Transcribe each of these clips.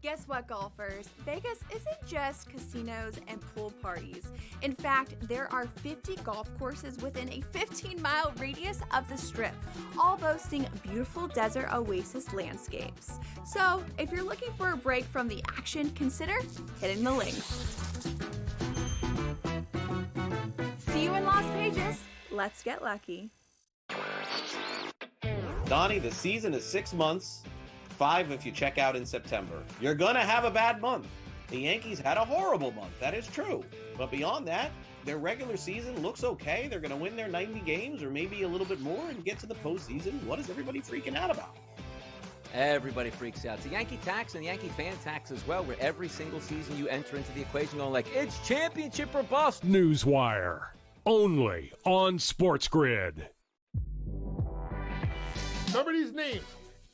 Guess what, golfers? Vegas isn't just casinos and pool parties. In fact, there are 50 golf courses within a 15-mile radius of the Strip, all boasting beautiful desert oasis landscapes. So, if you're looking for a break from the action, consider hitting the links. See you in Las Vegas. Let's get lucky. Donnie, the season is 6 months. 5 if you check out in September. You're going to have a bad month. The Yankees had a horrible month. That is true. But beyond that, their regular season looks okay. They're going to win their 90 games or maybe a little bit more and get to the postseason. What is everybody freaking out about? Everybody freaks out. It's a Yankee tax and Yankee fan tax as well, where every single season you enter into the equation going like, it's championship or bust. Newswire. Only on SportsGrid. Remember these names.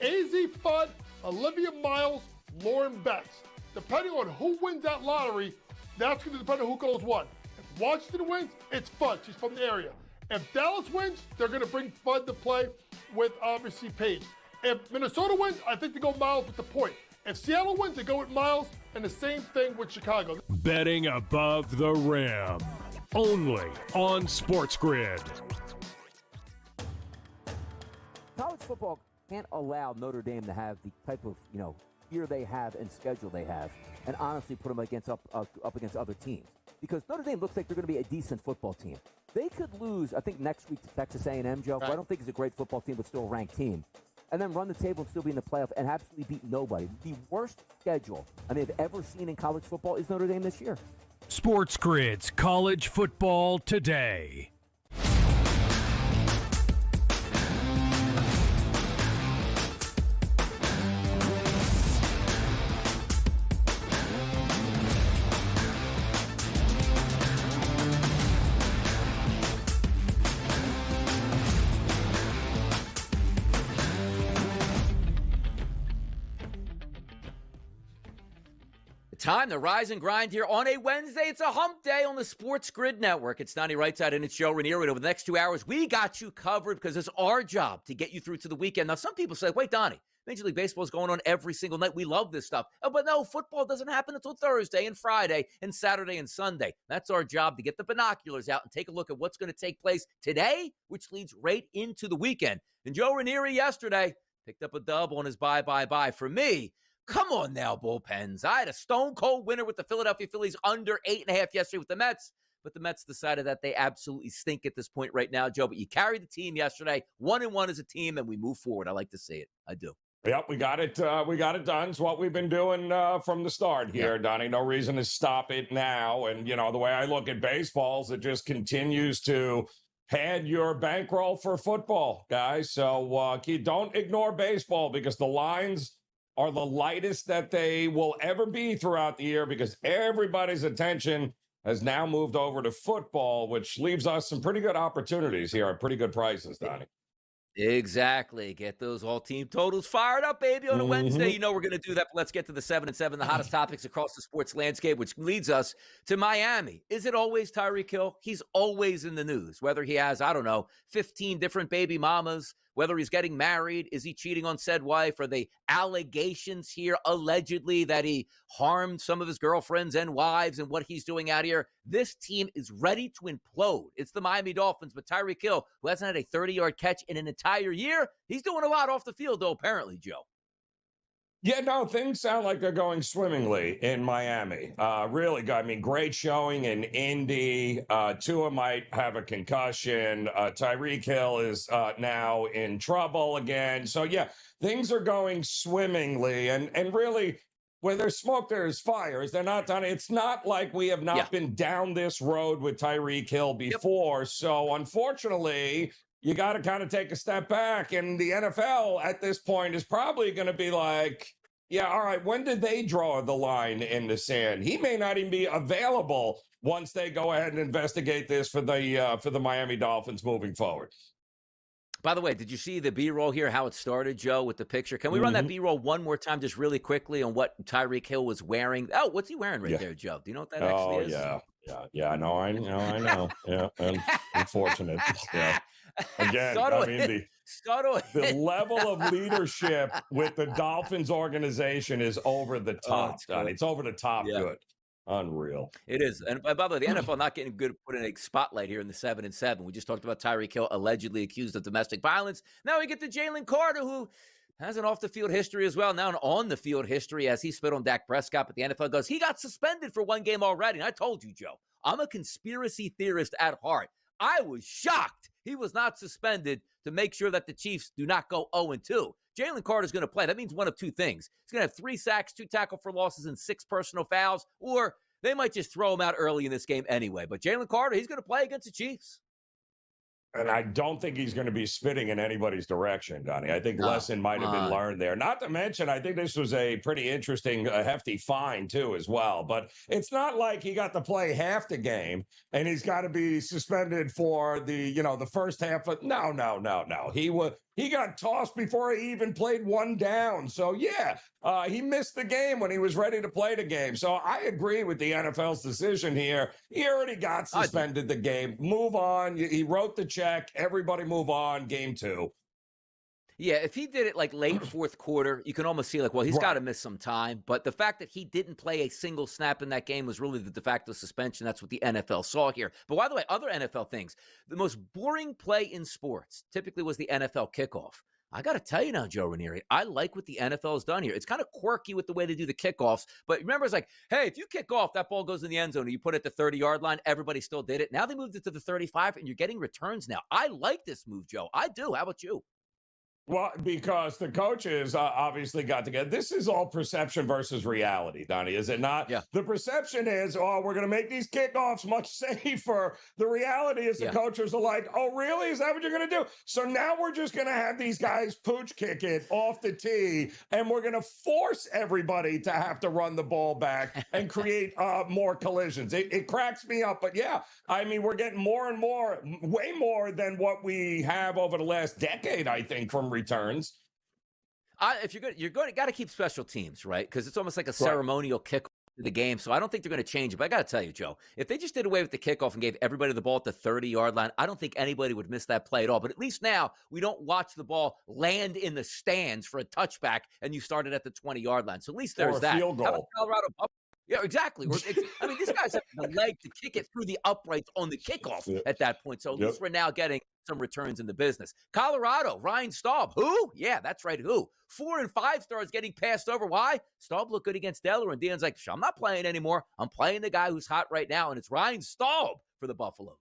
AZ Fudd, Olivia Miles, Lauren Betts. Depending on who wins that lottery, that's going to depend on who goes what. If Washington wins, it's Fudd. She's from the area. If Dallas wins, they're going to bring Fudd to play with, obviously, Paige. If Minnesota wins, I think they go Miles with the point. If Seattle wins, they go with Miles, and the same thing with Chicago. Betting above the rim. Only on SportsGrid. College football can't allow Notre Dame to have the type of, year they have and schedule they have, and honestly put them up against other teams. Because Notre Dame looks like they're going to be a decent football team. They could lose, I think, next week to Texas A&M, Joe. Right. I don't think it's a great football team, but still a ranked team. And then run the table and still be in the playoff and absolutely beat nobody. The worst schedule I may have ever seen in college football is Notre Dame this year. SportsGrid's College Football Today. Time to rise and grind here on a Wednesday. It's a hump day on the SportsGrid Network. It's Donnie Rightside and it's Joe Ranieri. And over the next 2 hours, we got you covered because it's our job to get you through to the weekend. Now, some people say, wait, Donnie, Major League Baseball is going on every single night. We love this stuff. Oh, but no, football doesn't happen until Thursday and Friday and Saturday and Sunday. That's our job, to get the binoculars out and take a look at what's going to take place today, which leads right into the weekend. And Joe Ranieri yesterday picked up a dub on his bye. For me, come on now, bullpens. I had a stone-cold winner with the Philadelphia Phillies under 8.5 yesterday with the Mets, but the Mets decided that they absolutely stink at this point right now, Joe. But you carried the team yesterday, 1-1 as a team, and we move forward. I like to see it. I do. Yep, we got it. We got it done. It's what we've been doing from the start here, Donnie. No reason to stop it now. And, the way I look at baseball is it just continues to pad your bankroll for football, guys. So don't ignore baseball because the lines are the lightest that they will ever be throughout the year because everybody's attention has now moved over to football, which leaves us some pretty good opportunities here at pretty good prices, Donnie. Exactly. Get those all-team totals fired up, baby, on a Wednesday. You know we're going to do that, but let's get to the 7 and 7, the hottest topics across the sports landscape, which leads us to Miami. Is it always Tyreek Hill? He's always in the news, whether he has, 15 different baby mamas, whether he's getting married, is he cheating on said wife, are the allegations here allegedly that he harmed some of his girlfriends and wives and what he's doing out here. This team is ready to implode. It's the Miami Dolphins, but Tyreek Hill, who hasn't had a 30-yard catch in an entire year, he's doing a lot off the field, though, apparently, Joe. Yeah, no, things sound like they're going swimmingly in Miami. Really good. I mean, great showing in Indy. Tua might have a concussion. Tyreek Hill is now in trouble again. So, yeah, things are going swimmingly. And really, where there's smoke, there's fire. Is there not, Donnie? It's not like we have not been down this road with Tyreek Hill before. So, unfortunately, you got to kind of take a step back. And the NFL at this point is probably going to be like, yeah, all right, when did they draw the line in the sand? He may not even be available once they go ahead and investigate this for the Miami Dolphins moving forward. By the way, did you see the B-roll here, how it started, Joe, with the picture? Can we run that B-roll one more time just really quickly on what Tyreek Hill was wearing? Oh, what's he wearing right there, Joe? Do you know what that actually is? Yeah, I know. Yeah, and unfortunate. Yeah. Again, subtle The hit. level of leadership with the Dolphins organization is over the top, It's Donnie. good. It's over the top Yeah. good. Unreal. It is. And by the way, the NFL not getting good put in a spotlight here in the 7-7. We just talked about Tyreek Hill allegedly accused of domestic violence. Now we get to Jalen Carter, who has an off-the-field history as well. Now an on-the-field history as he spit on Dak Prescott. But the NFL goes, he got suspended for one game already. And I told you, Joe, I'm a conspiracy theorist at heart. I was shocked he was not suspended to make sure that the Chiefs do not go 0-2. Jalen Carter's going to play. That means one of two things. He's going to have 3 sacks, 2 tackle for losses, and 6 personal fouls, or they might just throw him out early in this game anyway. But Jalen Carter, he's going to play against the Chiefs. And I don't think he's going to be spitting in anybody's direction, Donnie. I think lesson might have been learned there. Not to mention, I think this was a pretty interesting, hefty fine, too, as well. But it's not like he got to play half the game and he's got to be suspended for the first half. No. He got tossed before he even played one down. So, yeah, he missed the game when he was ready to play the game. So I agree with the NFL's decision here. He already got suspended the game. Move on. He wrote the check. Everybody move on. Game 2. Yeah, if he did it like late fourth quarter, you can almost see like, well, he's got to miss some time. But the fact that he didn't play a single snap in that game was really the de facto suspension. That's what the NFL saw here. But by the way, other NFL things, the most boring play in sports typically was the NFL kickoff. I got to tell you now, Joe Ranieri, I like what the NFL has done here. It's kind of quirky with the way they do the kickoffs. But remember, it's like, hey, if you kick off, that ball goes in the end zone and you put it at the 30-yard line, everybody still did it. Now they moved it to the 35 and you're getting returns now. I like this move, Joe. I do. How about you? Well, because the coaches obviously got together. This is all perception versus reality, Donnie, is it not? Yeah. The perception is, we're going to make these kickoffs much safer. The reality is the coaches are like, oh, really? Is that what you're going to do? So now we're just going to have these guys pooch kick it off the tee, and we're going to force everybody to have to run the ball back and create more collisions. It cracks me up. But, yeah, I mean, we're getting more and more, way more than what we have over the last decade, I think, from returns. If you're going to got to keep special teams, right? Because it's almost like a ceremonial kickoff to the game. So I don't think they're going to change it. But I got to tell you, Joe, if they just did away with the kickoff and gave everybody the ball at the 30-yard line, I don't think anybody would miss that play at all. But at least now we don't watch the ball land in the stands for a touchback and you started at the 20-yard line. So at least there's that. Field goal. How about Colorado? Yeah, exactly. I mean, this guy's have the leg to kick it through the uprights on the kickoff at that point. So at least we're now getting some returns in the business. Colorado, Ryan Staub. Who? Yeah, that's right. Who? 4 and 5 stars getting passed over. Why? Staub looked good against Delaware. And Dion's like, I'm not playing anymore. I'm playing the guy who's hot right now. And it's Ryan Staub for the Buffaloes.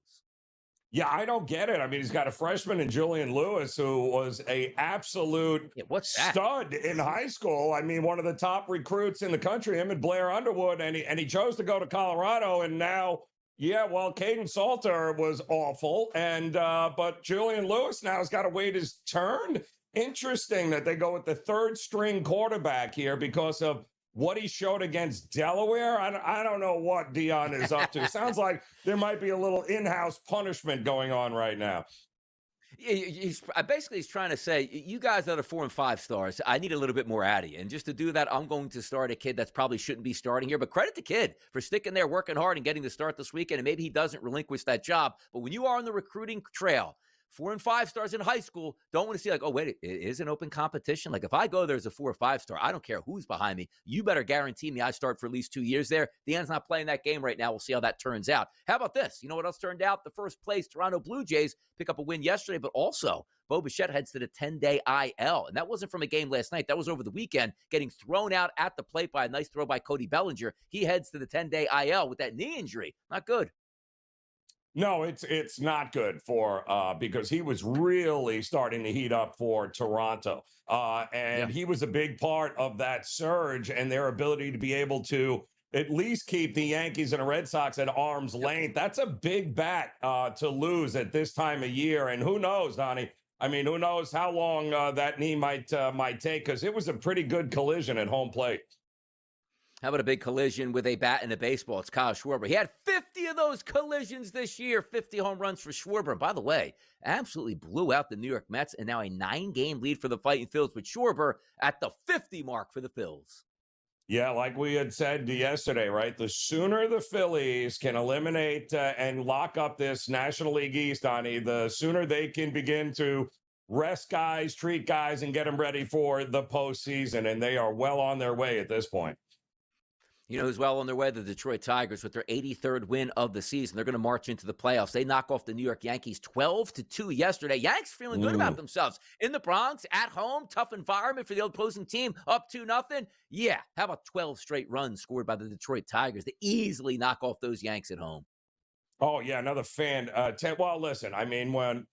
Yeah, I don't get it. I mean, he's got a freshman in Julian Lewis who was a absolute stud in high school. I mean, one of the top recruits in the country, him and Blair Underwood, and he chose to go to Colorado. And now, Caden Salter was awful, and but Julian Lewis now has got to wait his turn. Interesting that they go with the 3rd string quarterback here because of what he showed against Delaware. I don't know what Dion is up to. Sounds like there might be a little in-house punishment going on right now. He's trying to say, you guys that are 4 and 5 stars, I need a little bit more out of you. And just to do that, I'm going to start a kid that's probably shouldn't be starting here. But credit the kid for sticking there, working hard, and getting the start this weekend. And maybe he doesn't relinquish that job. But when you are on the recruiting trail, 4 and 5 stars in high school, don't want to see like, oh, wait, it is an open competition. Like if I go there as a 4 or 5 star, I don't care who's behind me. You better guarantee me I start for at least 2 years there. Deion's not playing that game right now. We'll see how that turns out. How about this? You know what else turned out? The first place Toronto Blue Jays pick up a win yesterday, but also Bo Bichette heads to the 10-day IL. And that wasn't from a game last night. That was over the weekend, getting thrown out at the plate by a nice throw by Cody Bellinger. He heads to the 10-day IL with that knee injury. Not good. No, it's not good for because he was really starting to heat up for Toronto. He was a big part of that surge and their ability to be able to at least keep the Yankees and the Red Sox at arm's length. That's a big bat to lose at this time of year. And who knows, Donnie? I mean, who knows how long that knee might take, because it was a pretty good collision at home plate. How about a big collision with a bat and a baseball? It's Kyle Schwarber. He had 50 of those collisions this year, 50 home runs for Schwarber. And by the way, absolutely blew out the New York Mets, and now a 9-game lead for the Fighting Phils with Schwarber at the 50 mark for the Phils. Yeah, like we had said yesterday, right? The sooner the Phillies can eliminate and lock up this National League East, Donnie, the sooner they can begin to rest guys, treat guys, and get them ready for the postseason. And they are well on their way at this point. You know who's well on their way? The Detroit Tigers with their 83rd win of the season. They're going to march into the playoffs. They knock off the New York Yankees 12-2 yesterday. Yanks feeling good about themselves. In the Bronx, at home, tough environment for the opposing team, up 2-0. Yeah, how about 12 straight runs scored by the Detroit Tigers to easily knock off those Yanks at home? Oh, yeah, another fan. Well, listen, I mean,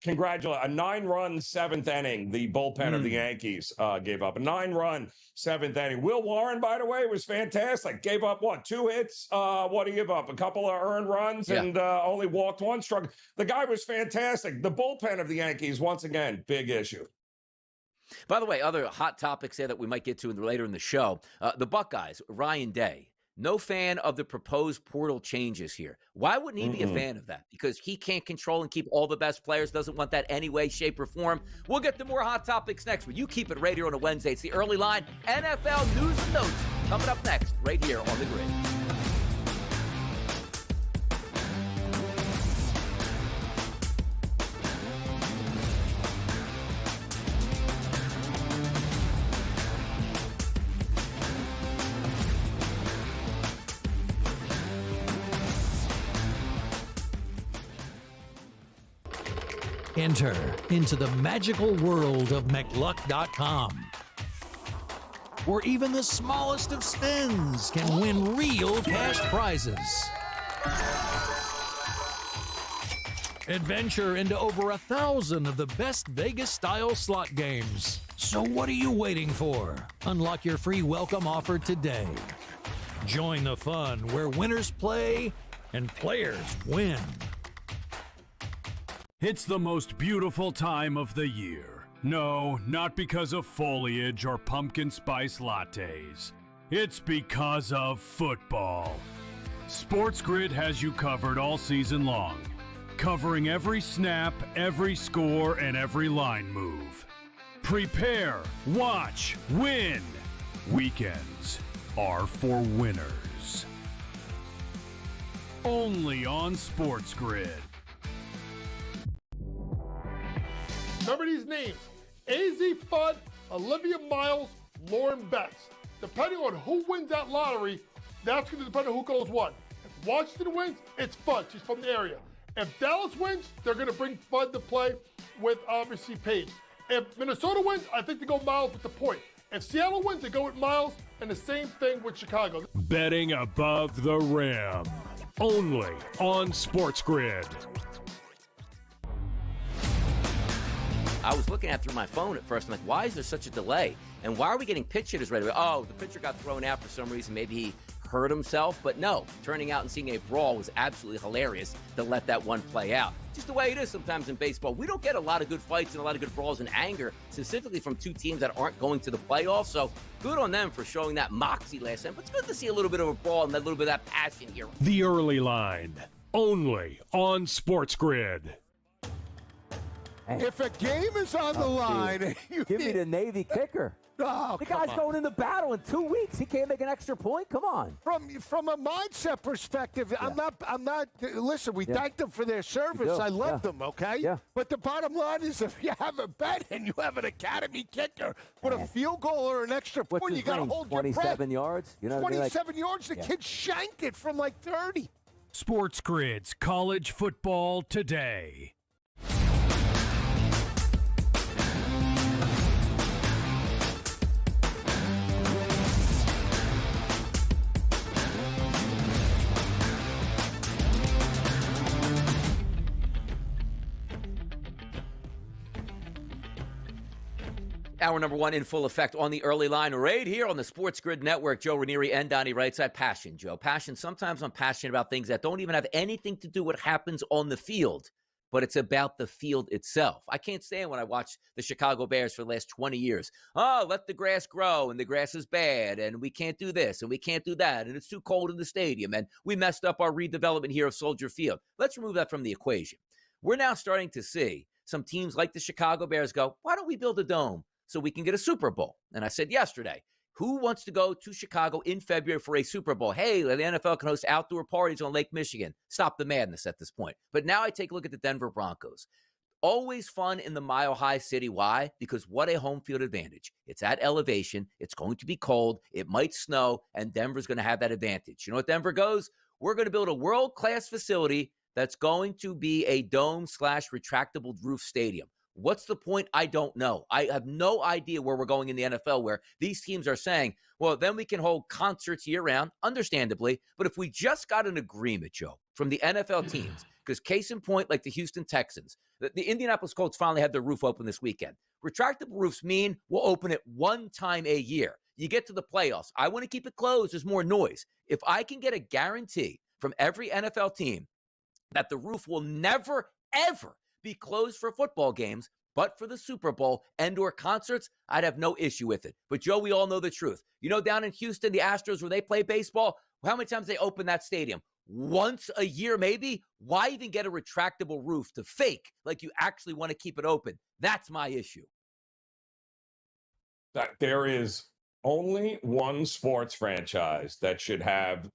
congratulate a 9-run 7th inning. The bullpen of the Yankees gave up a 9-run 7th inning. Will Warren, by the way, was fantastic. Gave up 2 hits? What did he give up? A couple of earned runs and only walked 1 struck. The guy was fantastic. The bullpen of the Yankees, once again, big issue. By the way, other hot topics there that we might get to later in the show. The Buckeyes, Ryan Day. No fan of the proposed portal changes here. Why wouldn't he be a fan of that? Because he can't control and keep all the best players, doesn't want that any way, shape, or form. We'll get to more hot topics next, but you keep it right here on a Wednesday. It's the Early Line NFL News and Notes coming up next right here on the Grid. Enter into the magical world of McLuck.com, where even the smallest of spins can win real cash prizes. Adventure into over 1,000 of the best Vegas-style slot games. So what are you waiting for? Unlock your free welcome offer today. Join the fun where winners play and players win. It's the most beautiful time of the year. No, not because of foliage or pumpkin spice lattes. It's because of football. SportsGrid has you covered all season long, covering every snap, every score, and every line move. Prepare, watch, win. Weekends are for winners. Only on SportsGrid. Remember these names: AZ Fudd, Olivia Miles, Lauren Betts. Depending on who wins that lottery, that's going to depend on who goes what. If Washington wins, it's Fudd. She's from the area. If Dallas wins, they're going to bring Fudd to play with, obviously, Paige. If Minnesota wins, I think they go Miles with the point. If Seattle wins, they go with Miles, and the same thing with Chicago. Betting above the rim. Only on SportsGrid. I was looking at through my phone at first. I'm like, why is there such a delay? And why are we getting pitch hitters right away? Oh, the pitcher got thrown out for some reason. Maybe he hurt himself. But no, turning out and seeing a brawl was absolutely hilarious to let that one play out. Just the way it is sometimes in baseball. We don't get a lot of good fights and a lot of good brawls and anger, specifically from two teams that aren't going to the playoffs. So good on them for showing that moxie last time. But it's good to see a little bit of a brawl and a little bit of that passion here. The Early Line. Only on SportsGrid. If a game is on the line, give me the Navy kicker. Oh, the guy's going in the battle in 2 weeks. He can't make an extra point. Come on. From a mindset perspective, I'm not. Listen, we thank them for their service. I love them. Okay. Yeah. But the bottom line is, if you have a bet and you have an academy kicker with a field goal or an extra point, you got to hold your breath. 27 yards. 27 yards. The kid shanked it from like 30. SportsGrid's College Football Today. Hour number one in full effect on the Early Line right here on the SportsGrid Network. Joe Ranieri and Donnie Rightside. Passion, Joe. Passion. Sometimes I'm passionate about things that don't even have anything to do with what happens on the field, but it's about the field itself. I can't stand when I watch the Chicago Bears for the last 20 years. Oh, let the grass grow, and the grass is bad, and we can't do this, and we can't do that, and it's too cold in the stadium, and we messed up our redevelopment here of Soldier Field. Let's remove that from the equation. We're now starting to see some teams like the Chicago Bears go, why don't we build a dome so we can get a Super Bowl? And I said yesterday, who wants to go to Chicago in February for a Super Bowl? Hey, the NFL can host outdoor parties on Lake Michigan. Stop the madness at this point. But now I take a look at the Denver Broncos. Always fun in the Mile High City. Why? Because what a home field advantage. It's at elevation. It's going to be cold. It might snow, and Denver's going to have that advantage. You know what Denver goes? We're going to build a world-class facility that's going to be a dome/retractable roof stadium. What's the point? I don't know. I have no idea where we're going in the NFL, where these teams are saying, well, then we can hold concerts year-round, understandably. But if we just got an agreement, Joe, from the NFL teams, because case in point, like the Houston Texans, the Indianapolis Colts finally had their roof open this weekend. Retractable roofs mean we'll open it one time a year. You get to the playoffs. I want to keep it closed. There's more noise. If I can get a guarantee from every NFL team that the roof will never, ever be closed for football games, but for the Super Bowl and or concerts, I'd have no issue with it. But, Joe, we all know the truth. You know, down in Houston, the Astros, where they play baseball, how many times they open that stadium? Once a year, maybe? Why even get a retractable roof to fake like you actually want to keep it open? That's my issue. That there is only one sports franchise that should have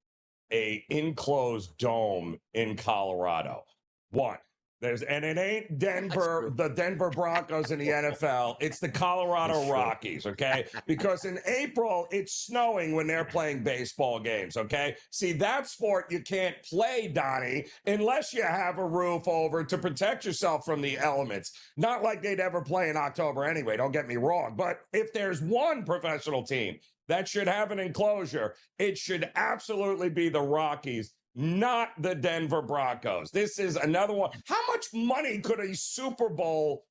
a enclosed dome in Colorado. One. And it ain't Denver, the Denver Broncos in the NFL. It's the Colorado Rockies, okay? Because in April, it's snowing when they're playing baseball games, okay? See, that sport you can't play, Donnie, unless you have a roof over to protect yourself from the elements. Not like they'd ever play in October anyway, don't get me wrong. But if there's one professional team that should have an enclosure, it should absolutely be the Rockies, not the Denver Broncos. This is another one. How much money could a Super Bowl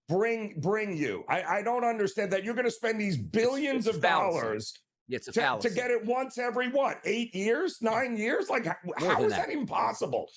bring you? I don't understand that. You're going to spend these billions of dollars to get it once every, 8 years, 9 years? Like, how is that even possible?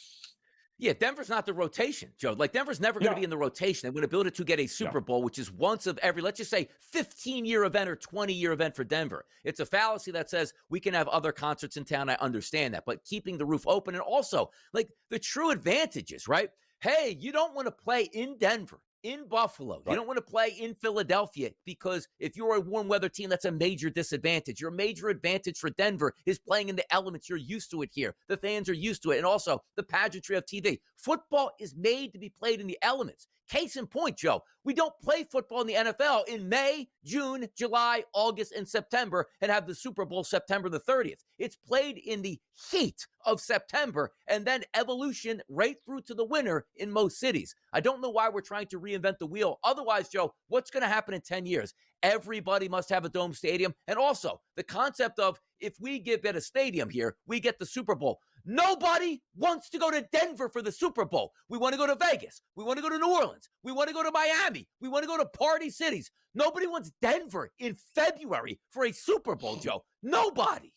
Yeah, Denver's not the rotation, Joe. Like, Denver's never going to be in the rotation. They're going to build it to get a Super Bowl, which is once of every, let's just say, 15-year event or 20-year event for Denver. It's a fallacy that says we can have other concerts in town. I understand that. But keeping the roof open, and also, like, the true advantages, right? Hey, you don't want to play in Denver, in Buffalo. Right. You don't want to play in Philadelphia, because if you're a warm weather team, that's a major disadvantage. Your major advantage for Denver is playing in the elements. You're used to it here. The fans are used to it. And also the pageantry of TV. Football is made to be played in the elements. Case in point, Joe, we don't play football in the NFL in May, June, July, August, and September and have the Super Bowl September the 30th. It's played in the heat of September and then evolution right through to the winter in most cities. I don't know why we're trying to reinvent the wheel. Otherwise, Joe, what's going to happen in 10 years? Everybody must have a dome stadium. And also the concept of, if we get a stadium here, we get the Super Bowl. Nobody wants to go to Denver for the Super Bowl. We want to go to Vegas. We want to go to New Orleans. We want to go to Miami. We want to go to party cities. Nobody wants Denver in February for a Super Bowl, Joe. Nobody.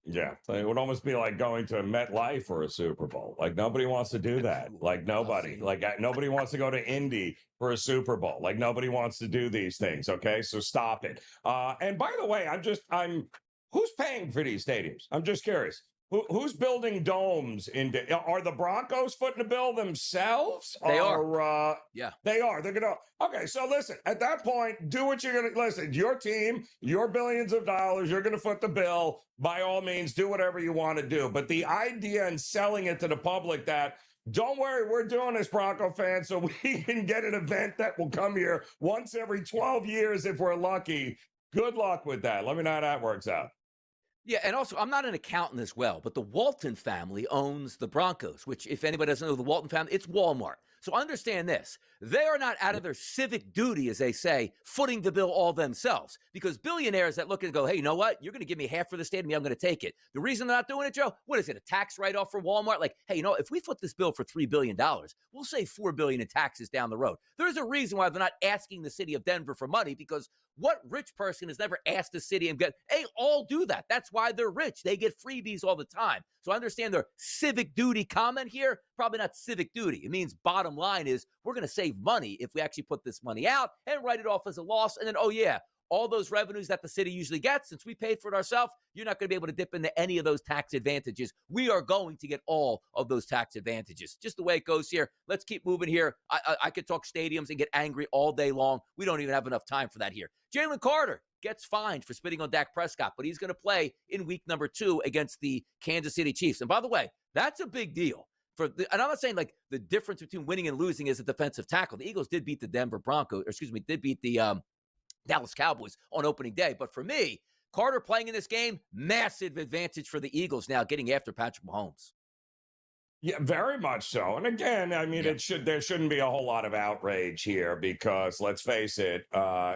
Yeah, it would almost be like going to MetLife for a Super Bowl. Like, nobody wants to do that. Like, nobody. Like, nobody wants to go to Indy for a Super Bowl. Like, nobody wants to do these things, okay? So stop it. And by the way, who's paying for these stadiums? I'm just curious. Who's building domes? Are the Broncos footing the bill themselves? They are. Yeah. They are. They're going to. Okay, so listen, at that point, do what you're going to. Listen, your team, your billions of dollars, you're going to foot the bill. By all means, do whatever you want to do. But the idea and selling it to the public that, don't worry, we're doing this, Bronco fans, so we can get an event that will come here once every 12 years if we're lucky. Good luck with that. Let me know how that works out. Yeah, and also, I'm not an accountant as well, but the Walton family owns the Broncos, which, if anybody doesn't know the Walton family, it's Walmart. So understand this. They are not out of their civic duty, as they say, footing the bill all themselves. Because billionaires that look and go, hey, you know what? You're going to give me half for the stadium. I'm going to take it. The reason they're not doing it, Joe, what is it, a tax write-off for Walmart? Like, hey, you know, if we foot this bill for $3 billion, we'll save $4 billion in taxes down the road. There's a reason why they're not asking the city of Denver for money, because what rich person has never asked the city and they all do that. That's why they're rich. They get freebies all the time. So I understand their civic duty comment here. Probably not civic duty. It means bottom line is we're going to save money if we actually put this money out and write it off as a loss. And then, oh yeah, all those revenues that the city usually gets, since we paid for it ourselves, you're not going to be able to dip into any of those tax advantages. We are going to get all of those tax advantages. Just the way it goes here. Let's keep moving here. I could talk stadiums and get angry all day long. We don't even have enough time for that here. Jalen Carter gets fined for spitting on Dak Prescott, but he's going to play in week number 2 against the Kansas City Chiefs. And by the way, that's a big deal. and I'm not saying like the difference between winning and losing is a defensive tackle. The Eagles did beat the did beat the Dallas Cowboys on opening day. But for me, Carter playing in this game, massive advantage for the Eagles now getting after Patrick Mahomes. Yeah, very much so. And again, I mean, there shouldn't be a whole lot of outrage here because let's face it,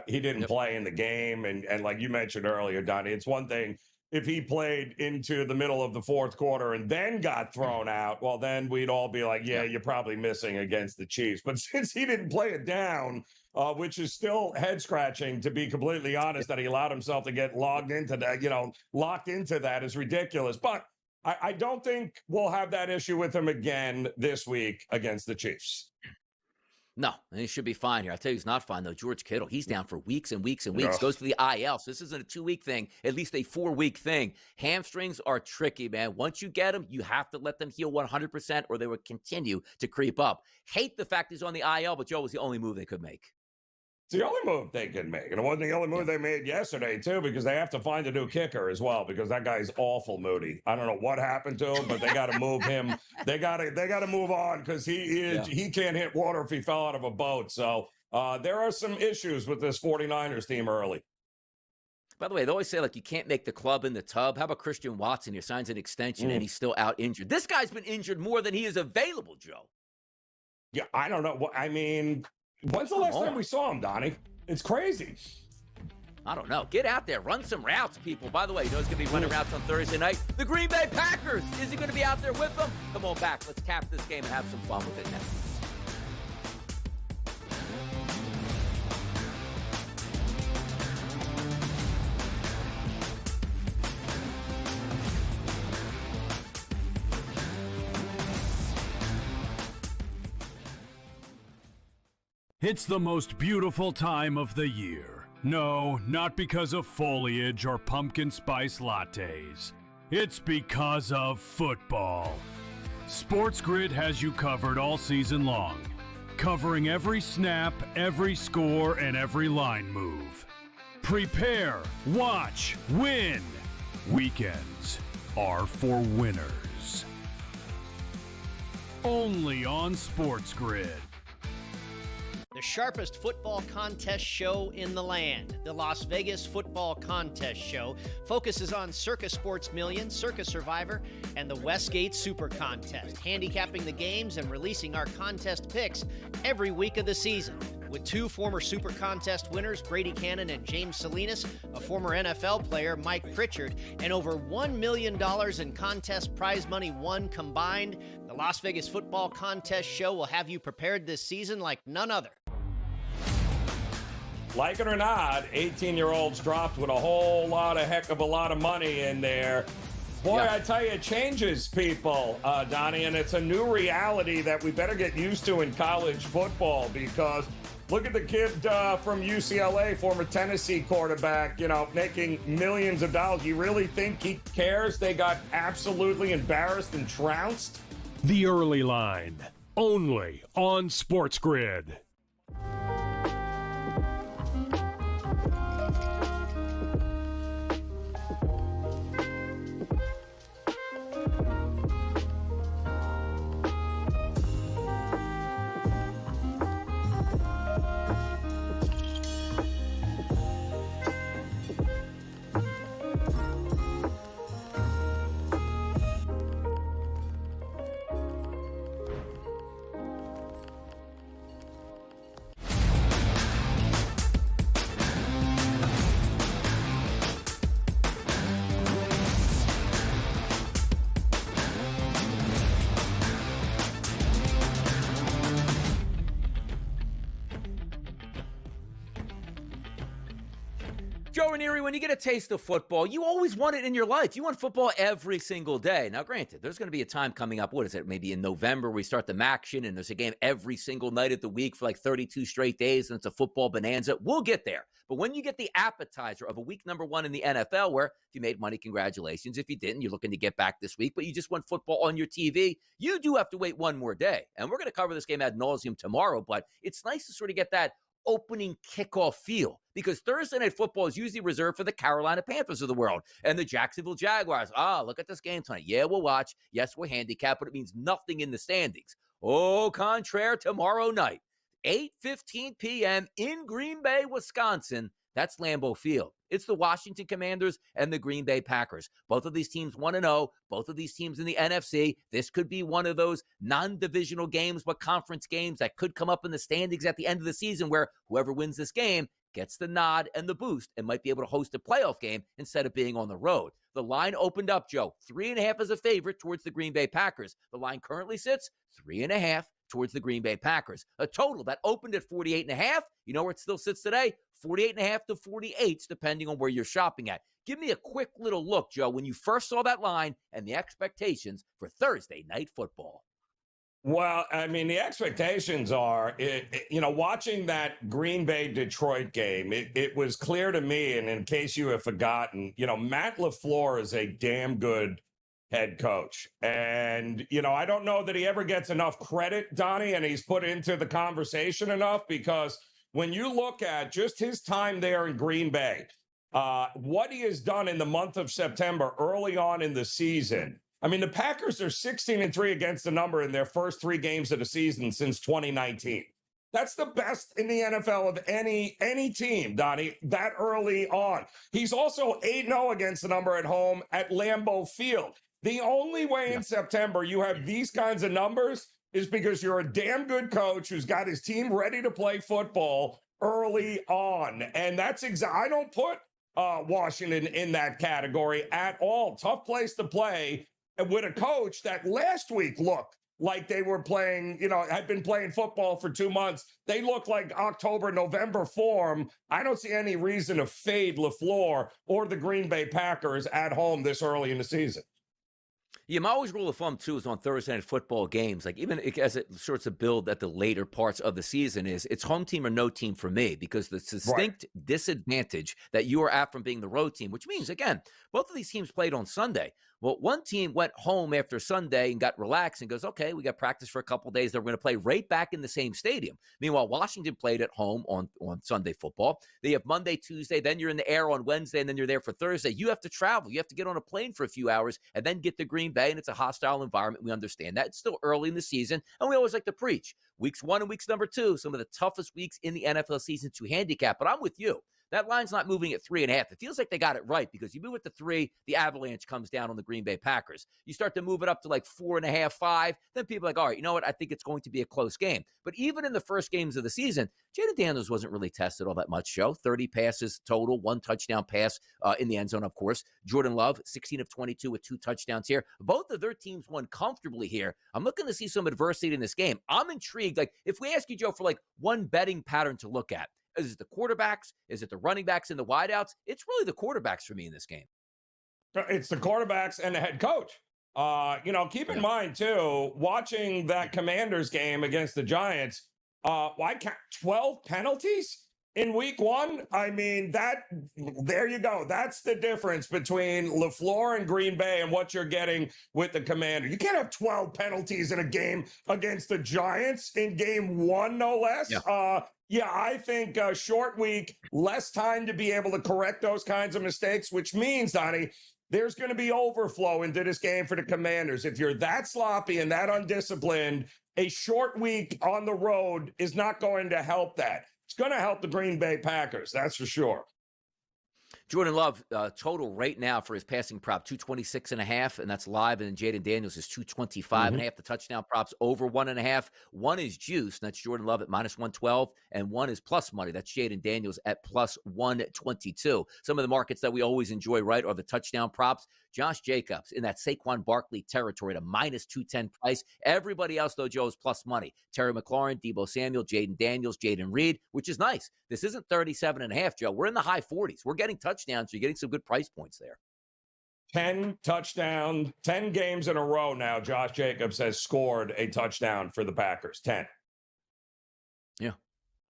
he didn't play in the game. And like you mentioned earlier, Donnie, it's one thing if he played into the middle of the fourth quarter and then got thrown out, well, then we'd all be like, yeah, you're probably missing against the Chiefs. But since he didn't play it down, which is still head scratching, to be completely honest, that he allowed himself to get locked into that is ridiculous. But I don't think we'll have that issue with him again this week against the Chiefs. No, he should be fine here. I'll tell you who's not fine, though. George Kittle. He's down for weeks and weeks and weeks. Goes to the IL. So this isn't a 2-week thing, at least a 4-week thing. Hamstrings are tricky, man. Once you get them, you have to let them heal 100% or they will continue to creep up. Hate the fact he's on the IL, but Joe was the only move they could make. It's the only move they could make. And it wasn't the only move they made yesterday, too, because they have to find a new kicker as well, because that guy's awful, Moody. I don't know what happened to him, but they got to move him. They got to move on because he can't hit water if he fell out of a boat. So there are some issues with this 49ers team early. By the way, they always say, like, you can't make the club in the tub. How about Christian Watson? He signs an extension and he's still out injured. This guy's been injured more than he is available, Joe. Yeah, I don't know. I mean, when's the last time we saw him, Donnie? It's crazy. I don't know. Get out there. Run some routes, people. By the way, you know he's going to be running routes on Thursday night. The Green Bay Packers. Is he going to be out there with them? Come on back. Let's cap this game and have some fun with it next. It's the most beautiful time of the year. No, not because of foliage or pumpkin spice lattes. It's because of football. SportsGrid has you covered all season long, covering every snap, every score, and every line move. Prepare, watch, win. Weekends are for winners. Only on SportsGrid. The sharpest football contest show in the land, the Las Vegas Football Contest Show, focuses on Circa Sports Million, Circa Survivor, and the Westgate Super Contest, handicapping the games and releasing our contest picks every week of the season. With 2 former Super Contest winners, Brady Cannon and James Salinas, a former NFL player, Mike Pritchard, and over $1 million in contest prize money won combined, the Las Vegas Football Contest Show will have you prepared this season like none other. Like it or not, 18-year-olds dropped with a whole heck of a lot of money in there. Boy, I tell you, it changes people, Donnie, and it's a new reality that we better get used to in college football because look at the kid from UCLA, former Tennessee quarterback, making millions of dollars. You really think he cares? They got absolutely embarrassed and trounced. The Early Line, only on SportsGrid. Joe Ranieri, when you get a taste of football, you always want it in your life. You want football every single day. Now, granted, there's going to be a time coming up, what is it, maybe in November, we start the MACtion, and there's a game every single night of the week for like 32 straight days, and it's a football bonanza. We'll get there. But when you get the appetizer of a week number 1 in the NFL, where if you made money, congratulations. If you didn't, you're looking to get back this week, but you just want football on your TV, you do have to wait one more day. And we're going to cover this game ad nauseum tomorrow, but it's nice to sort of get that opening kickoff feel? Because Thursday Night Football is usually reserved for the Carolina Panthers of the world and the Jacksonville Jaguars. Look at this game tonight. Yeah, we'll watch. Yes, we're handicapped, but it means nothing in the standings. Au contraire, tomorrow night, 8:15 p.m. in Green Bay, Wisconsin. That's Lambeau Field. It's the Washington Commanders and the Green Bay Packers. Both of these teams 1-0. Both of these teams in the NFC. This could be one of those non-divisional games, but conference games that could come up in the standings at the end of the season where whoever wins this game gets the nod and the boost and might be able to host a playoff game instead of being on the road. The line opened up, Joe, 3.5 as a favorite towards the Green Bay Packers. The line currently sits 3.5 towards the Green Bay Packers. A total that opened at 48.5. You know where it still sits today? 48.5 to 48, depending on where you're shopping at. Give me a quick little look, Joe, when you first saw that line and the expectations for Thursday Night Football. Well, I mean, the expectations are, watching that Green Bay-Detroit game, it was clear to me, and in case you have forgotten, Matt LaFleur is a damn good head coach. And, I don't know that he ever gets enough credit, Donnie, and he's put into the conversation enough, because when you look at just his time there in Green Bay, what he has done in the month of September early on in the season, I mean, the Packers are 16-3 against the number in their first 3 games of the season since 2019. That's the best in the NFL of any team, Donnie, that early on. He's also 8-0 against the number at home at Lambeau Field. The only way in September you have these kinds of numbers is because you're a damn good coach who's got his team ready to play football early on. And that's I don't put Washington in that category at all. Tough place to play with a coach that last week looked like they were playing, had been playing football for 2 months. They look like October, November form. I don't see any reason to fade LaFleur or the Green Bay Packers at home this early in the season. Yeah, my always rule of thumb, too, is on Thursday Night Football games, like even as it sorts of build at the later parts of the season, is it's home team or no team for me, because the distinct disadvantage that you are at from being the road team, which means, again, both of these teams played on Sunday. Well, one team went home after Sunday and got relaxed and goes, okay, we got practice for a couple of days. They're going to play right back in the same stadium. Meanwhile, Washington played at home on Sunday football. They have Monday, Tuesday, then you're in the air on Wednesday, and then you're there for Thursday. You have to travel. You have to get on a plane for a few hours and then get to Green Bay, and it's a hostile environment. We understand that. It's still early in the season, and we always like to preach. Weeks 1 and weeks number 2, some of the toughest weeks in the NFL season to handicap, but I'm with you. That line's not moving at 3.5. It feels like they got it right, because you move it to 3, the avalanche comes down on the Green Bay Packers. You start to move it up to like 4.5, 5. Then people are like, all right, you know what? I think it's going to be a close game. But even in the first games of the season, Jaden Daniels wasn't really tested all that much, Joe. 30 passes total, 1 touchdown pass in the end zone, of course. Jordan Love, 16 of 22 with 2 touchdowns here. Both of their teams won comfortably here. I'm looking to see some adversity in this game. I'm intrigued. Like, if we ask you, Joe, for like one betting pattern to look at, is it the quarterbacks? Is it the running backs and the wideouts? It's really the quarterbacks for me in this game. It's the quarterbacks and the head coach. Keep in mind, too, watching that Commanders game against the Giants, why count 12 penalties in week 1? I mean, there you go. That's the difference between LaFleur and Green Bay and what you're getting with the Commander. You can't have 12 penalties in a game against the Giants in game 1, no less. Yeah. I think a short week, less time to be able to correct those kinds of mistakes, which means, Donnie, there's going to be overflow into this game for the Commanders. If you're that sloppy and that undisciplined, a short week on the road is not going to help that. It's going to help the Green Bay Packers, that's for sure. Jordan Love, total right now for his passing prop, 226.5, and that's live. And then Jaden Daniels is 225.5. The touchdown props over 1.5. One is juice, and that's Jordan Love at -112, and one is plus money. That's Jaden Daniels at +122. Some of the markets that we always enjoy, right, are the touchdown props. Josh Jacobs in that Saquon Barkley territory at a -210 price. Everybody else, though, Joe, is plus money. Terry McLaurin, Deebo Samuel, Jaden Daniels, Jaden Reed, which is nice. This isn't 37.5, Joe. We're in the high 40s. We're getting touchdowns. So you're getting some good price points there. 10 games in a row now, Josh Jacobs has scored a touchdown for the Packers. 10. Yeah.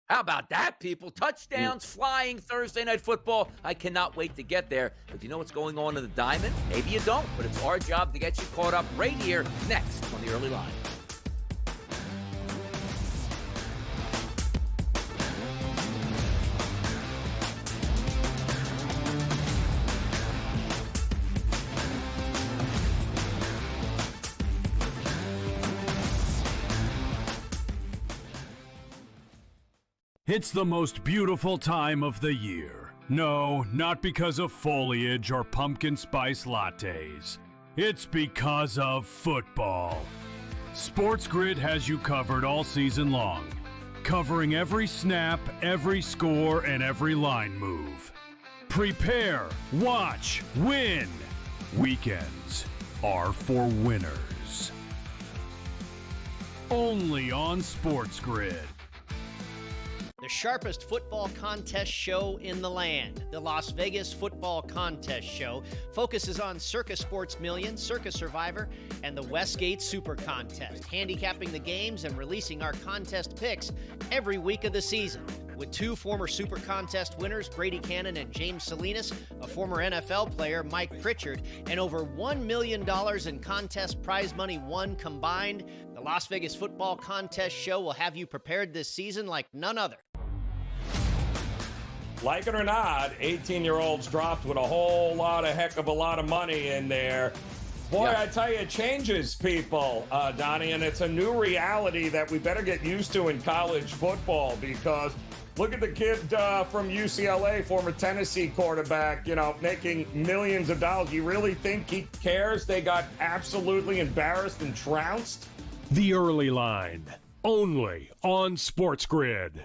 How about that, people? Touchdowns flying Thursday Night Football. I cannot wait to get there. But you know what's going on in the Diamond? Maybe you don't, but it's our job to get you caught up right here next on the Early Line. It's the most beautiful time of the year. No, not because of foliage or pumpkin spice lattes. It's because of football. SportsGrid has you covered all season long, covering every snap, every score, and every line move. Prepare, watch, win. Weekends are for winners. Only on SportsGrid. The sharpest football contest show in the land, the Las Vegas Football Contest Show, focuses on Circus Sports Million, Circus Survivor, and the Westgate Super Contest, handicapping the games and releasing our contest picks every week of the season. With two former Super Contest winners, Brady Cannon and James Salinas, a former NFL player, Mike Pritchard, and over $1 million in contest prize money won combined, the Las Vegas Football Contest Show will have you prepared this season like none other. Like it or not, 18-year-olds dropped with a whole heck of a lot of money in there. Boy, yeah. I tell you, it changes people, Donnie, and it's a new reality that we better get used to in college football because look at the kid from UCLA, former Tennessee quarterback, making millions of dollars. You really think he cares? They got absolutely embarrassed and trounced. The Early Line, only on SportsGrid.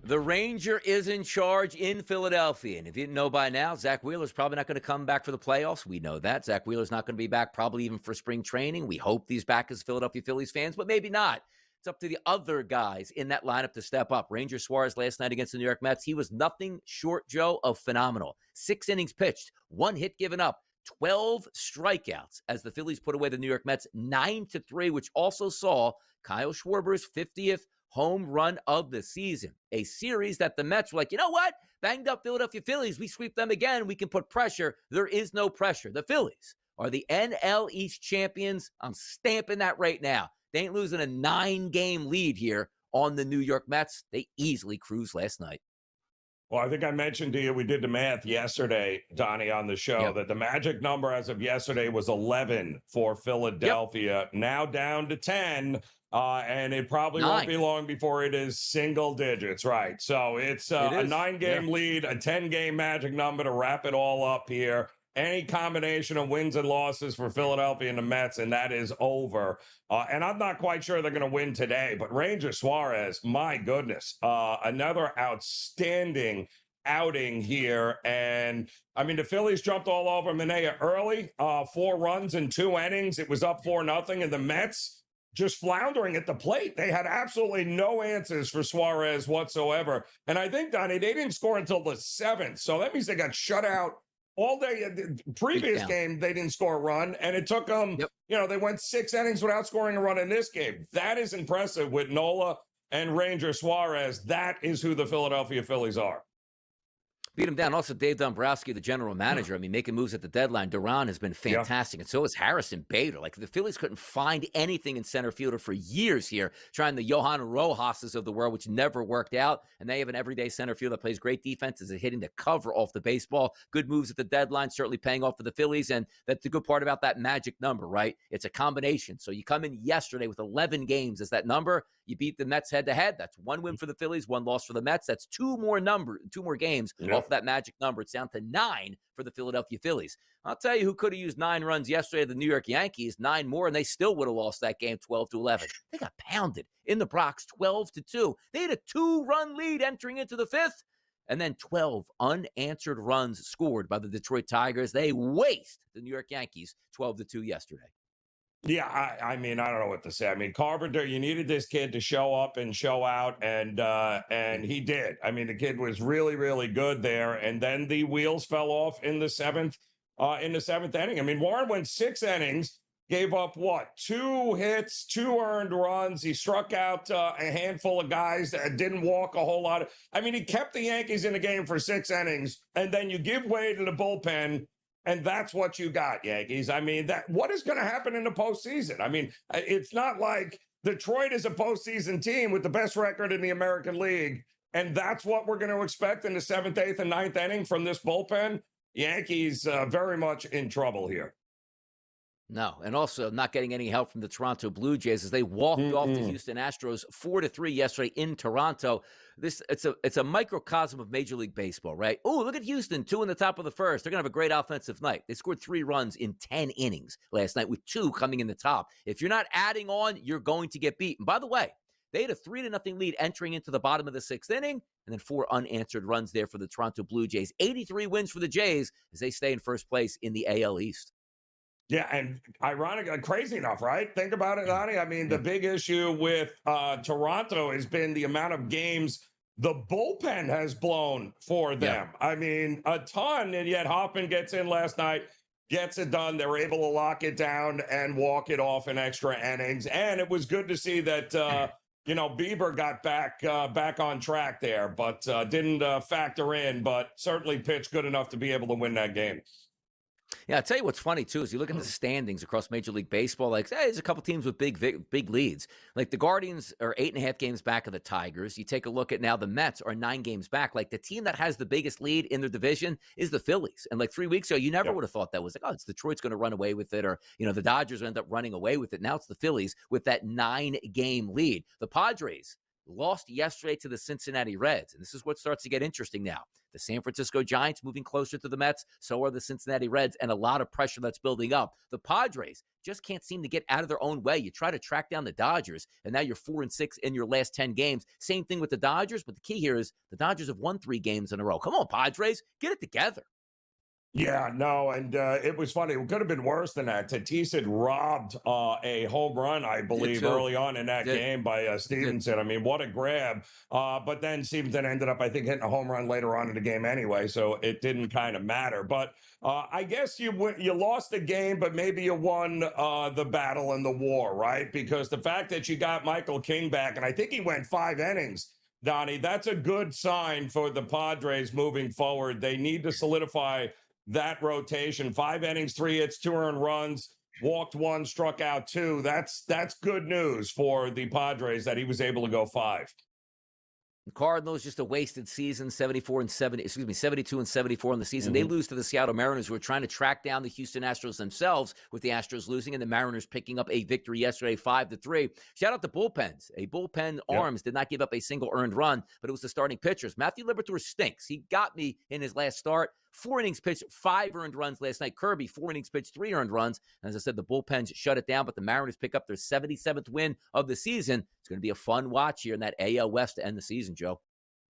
The Ranger is in charge in Philadelphia. And if you didn't know by now, Zach Wheeler's probably not going to come back for the playoffs. We know that. Zach Wheeler's not going to be back probably even for spring training. We hope he's back as Philadelphia Phillies fans, but maybe not. It's up to the other guys in that lineup to step up. Ranger Suarez last night against the New York Mets, he was nothing short, Joe, of phenomenal. 6 innings pitched, 1 hit given up, 12 strikeouts as the Phillies put away the New York Mets 9-3, which also saw Kyle Schwarber's 50th home run of the season. A series that the Mets were like, you know what? Banged up Philadelphia Phillies. We sweep them again. We can put pressure. There is no pressure. The Phillies are the NL East champions. I'm stamping that right now. They ain't losing a 9-game lead here on the New York Mets. They easily cruised last night. Well, I think I mentioned to you, we did the math yesterday, Donnie, on the show, that the magic number as of yesterday was 11 for Philadelphia, now down to 10, and it probably won't be long before it is single digits, right? So it's a 9-game lead, a 10-game magic number to wrap it all up here. Any combination of wins and losses for Philadelphia and the Mets, and that is over. And I'm not quite sure they're going to win today, but Ranger Suarez, my goodness, another outstanding outing here. And, I mean, the Phillies jumped all over Manaea early, 4 runs in 2 innings. It was up 4-0, and the Mets just floundering at the plate. They had absolutely no answers for Suarez whatsoever. And I think, Donnie, they didn't score until the 7th, so that means they got shut out all day. The previous game, they didn't score a run, and it took them, they went 6 innings without scoring a run in this game. That is impressive with Nola and Ranger Suarez. That is who the Philadelphia Phillies are. Beat him down. Also, Dave Dombrowski, the general manager, I mean, making moves at the deadline. Duran has been fantastic, and so is Harrison Bader. Like, the Phillies couldn't find anything in center fielder for years here, trying the Johan Rojas's of the world, which never worked out, and they have an everyday center fielder that plays great defense, is hitting the cover off the baseball. Good moves at the deadline, certainly paying off for the Phillies, and that's the good part about that magic number, right? It's a combination. So you come in yesterday with 11 games as that number. You beat the Mets head-to-head. That's 1 win for the Phillies, 1 loss for the Mets. That's 2 more games off that magic number. It's down to 9 for the Philadelphia Phillies. I'll tell you who could have used 9 runs yesterday, the New York Yankees, 9 more, and they still would have lost that game 12-11. They got pounded in the Bronx 12-2. They had a 2-run lead entering into the 5th, and then 12 unanswered runs scored by the Detroit Tigers. They waste the New York Yankees 12-2 yesterday. Yeah, I mean, I don't know what to say. I mean, Carpenter, you needed this kid to show up and show out, and he did. I mean, the kid was really, really good there, and then the wheels fell off in the seventh inning. I mean, Warren went 6 innings, gave up what, 2 hits, 2 earned runs. He struck out a handful of guys that didn't walk a whole lot. I mean, he kept the Yankees in the game for 6 innings, and then you give way to the bullpen. And that's what you got, Yankees. I mean, what is going to happen in the postseason? I mean, it's not like Detroit is a postseason team with the best record in the American League, and that's what we're going to expect in the 7th, 8th, and 9th inning from this bullpen. Yankees very much in trouble here. No, and also not getting any help from the Toronto Blue Jays as they walked off the Houston Astros 4-3 yesterday in Toronto. It's a microcosm of Major League Baseball, right? Oh, look at Houston, 2 in the top of the first. They're going to have a great offensive night. They scored 3 runs in 10 innings last night with 2 coming in the top. If you're not adding on, you're going to get beat. And by the way, they had a 3-0 lead entering into the bottom of the 6th inning, and then 4 unanswered runs there for the Toronto Blue Jays. 83 wins for the Jays as they stay in first place in the AL East. Yeah, and ironic, crazy enough, right? Think about it, Donnie. I mean, the big issue with Toronto has been the amount of games the bullpen has blown for them. I mean, a ton, and yet Hoffman gets in last night, gets it done. They were able to lock it down and walk it off in extra innings. And it was good to see that, Bieber got back on track there, but didn't factor in, but certainly pitched good enough to be able to win that game. Yeah, I'll tell you what's funny, too, is you look at the standings across Major League Baseball, like, hey, there's a couple teams with big leads. Like, the Guardians are 8.5 games back of the Tigers. You take a look at now the Mets are 9 games back. Like, the team that has the biggest lead in their division is the Phillies. And, like, 3 weeks ago, you never would have thought that was like, oh, it's Detroit's going to run away with it, or, the Dodgers end up running away with it. Now it's the Phillies with that 9-game lead. The Padres lost yesterday to the Cincinnati Reds. And this is what starts to get interesting now. The San Francisco Giants moving closer to the Mets. So are the Cincinnati Reds, and a lot of pressure that's building up. The Padres just can't seem to get out of their own way. You try to track down the Dodgers, and now you're 4-6 in your last 10 games. Same thing with the Dodgers, but the key here is the Dodgers have won 3 games in a row. Come on, Padres, get it together. Yeah, no, and it was funny. It could have been worse than that. Tatis had robbed a home run, I believe, early on in that game by Stevenson. I mean, what a grab. But then Stevenson ended up, I think, hitting a home run later on in the game anyway, so it didn't kind of matter. But I guess you lost the game, but maybe you won the battle and the war, right? Because the fact that you got Michael King back, and I think he went 5 innings, Donnie, that's a good sign for the Padres moving forward. They need to solidify that rotation. 5 innings, 3 hits, 2 earned runs, walked 1, struck out 2. That's good news for the Padres that he was able to go 5. The Cardinals, just a wasted season, 72 and 74 in the season. They lose to the Seattle Mariners, who are trying to track down the Houston Astros themselves, with the Astros losing and the Mariners picking up a victory yesterday, 5-3. Shout out to bullpens. A bullpen arms did not give up a single earned run, but it was the starting pitchers. Matthew Liberatore stinks. He got me in his last start. 4 innings pitched, 5 earned runs last night. Kirby, 4 innings pitched, 3 earned runs. And as I said, the bullpens shut it down, but the Mariners pick up their 77th win of the season. It's going to be a fun watch here in that AL West to end the season, Joe.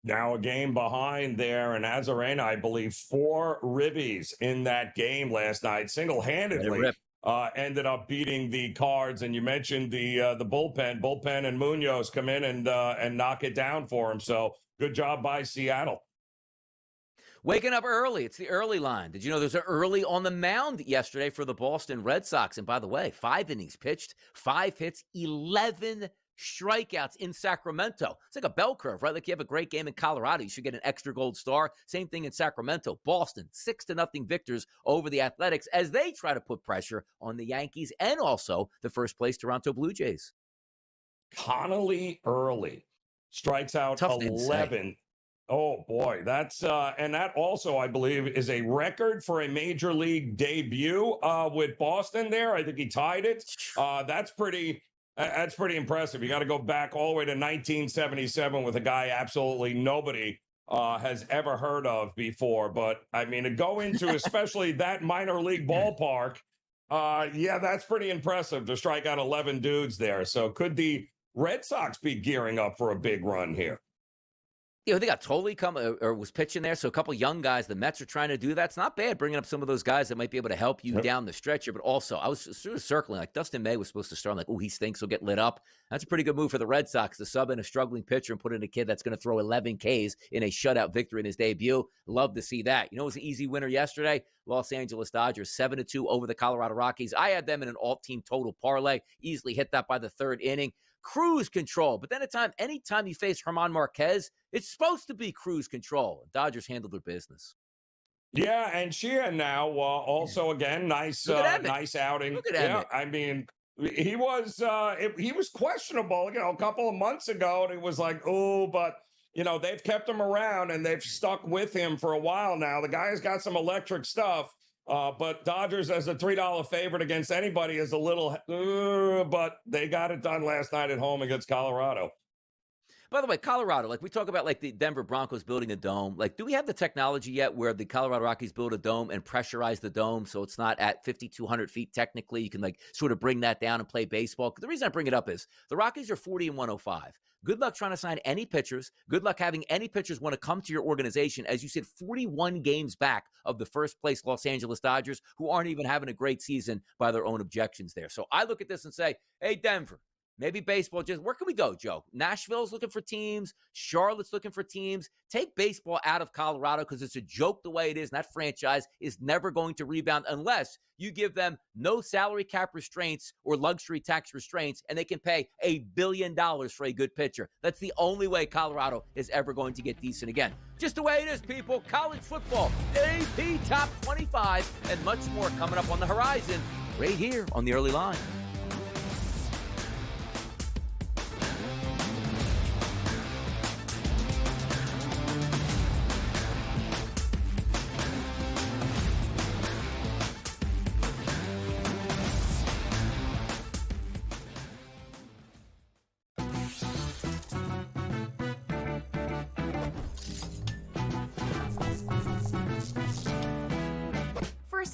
Now a game behind there, and Arozarena, I believe, 4 ribbies in that game last night, single-handedly. Ended up beating the Cards, and you mentioned the bullpen and Munoz come in and knock it down for him. So good job by Seattle. Waking up early. It's the early line. Did you know there's an early on the mound yesterday for the Boston Red Sox? And by the way, 5 innings pitched, 5 hits, 11 strikeouts in Sacramento. It's like a bell curve, right? Like you have a great game in Colorado, you should get an extra gold star. Same thing in Sacramento. Boston, 6-0 victors over the Athletics as they try to put pressure on the Yankees and also the first place Toronto Blue Jays. Connolly early strikes out 11. Oh boy, that's and that also, I believe, is a record for a major league debut with Boston there. I think he tied it. That's pretty impressive. You got to go back all the way to 1977 with a guy absolutely nobody has ever heard of before. But I mean, to go into especially that minor league ballpark, that's pretty impressive to strike out 11 dudes there. So could the Red Sox be gearing up for a big run here? They got Tolley or was pitching there, so a couple young guys. The Mets are trying to do that. It's not bad bringing up some of those guys that might be able to help you down the stretch here. But also, I was sort of circling, like Dustin May was supposed to start. I'm like, oh, he stinks, he'll get lit up. That's a pretty good move for the Red Sox to sub in a struggling pitcher and put in a kid that's going to throw 11 Ks in a shutout victory in his debut. Love to see that. It was an easy winner yesterday. Los Angeles Dodgers 7-2 over the Colorado Rockies. I had them in an all-team total parlay. Easily hit that by the third inning. Cruise control. But then anytime you face German Marquez, it's supposed to be cruise control. Dodgers handled their business. Yeah, and Sheehan now also again nice outing. Look at Emmett. I mean, he was questionable, a couple of months ago, and it was like, oh, but they've kept him around and they've stuck with him for a while now. The guy's got some electric stuff. But Dodgers as a $3 favorite against anybody is a little, but they got it done last night at home against Colorado. By the way, Colorado, like we talk about like the Denver Broncos building a dome. Like, do we have the technology yet where the Colorado Rockies build a dome and pressurize the dome so it's not at 5,200 feet technically? You can like sort of bring that down and play baseball. The reason I bring it up is the Rockies are 40-105. Good luck trying to sign any pitchers. Good luck having any pitchers want to come to your organization. As you said, 41 games back of the first place Los Angeles Dodgers, who aren't even having a great season by their own objections there. So I look at this and say, hey, Denver, maybe baseball where can we go, Joe? Nashville's looking for teams. Charlotte's looking for teams. Take baseball out of Colorado because it's a joke the way it is. And that franchise is never going to rebound unless you give them no salary cap restraints or luxury tax restraints, and they can pay $1 billion for a good pitcher. That's the only way Colorado is ever going to get decent again. Just the way it is, people. College football, AP Top 25, and much more coming up on the horizon right here on the Early Line.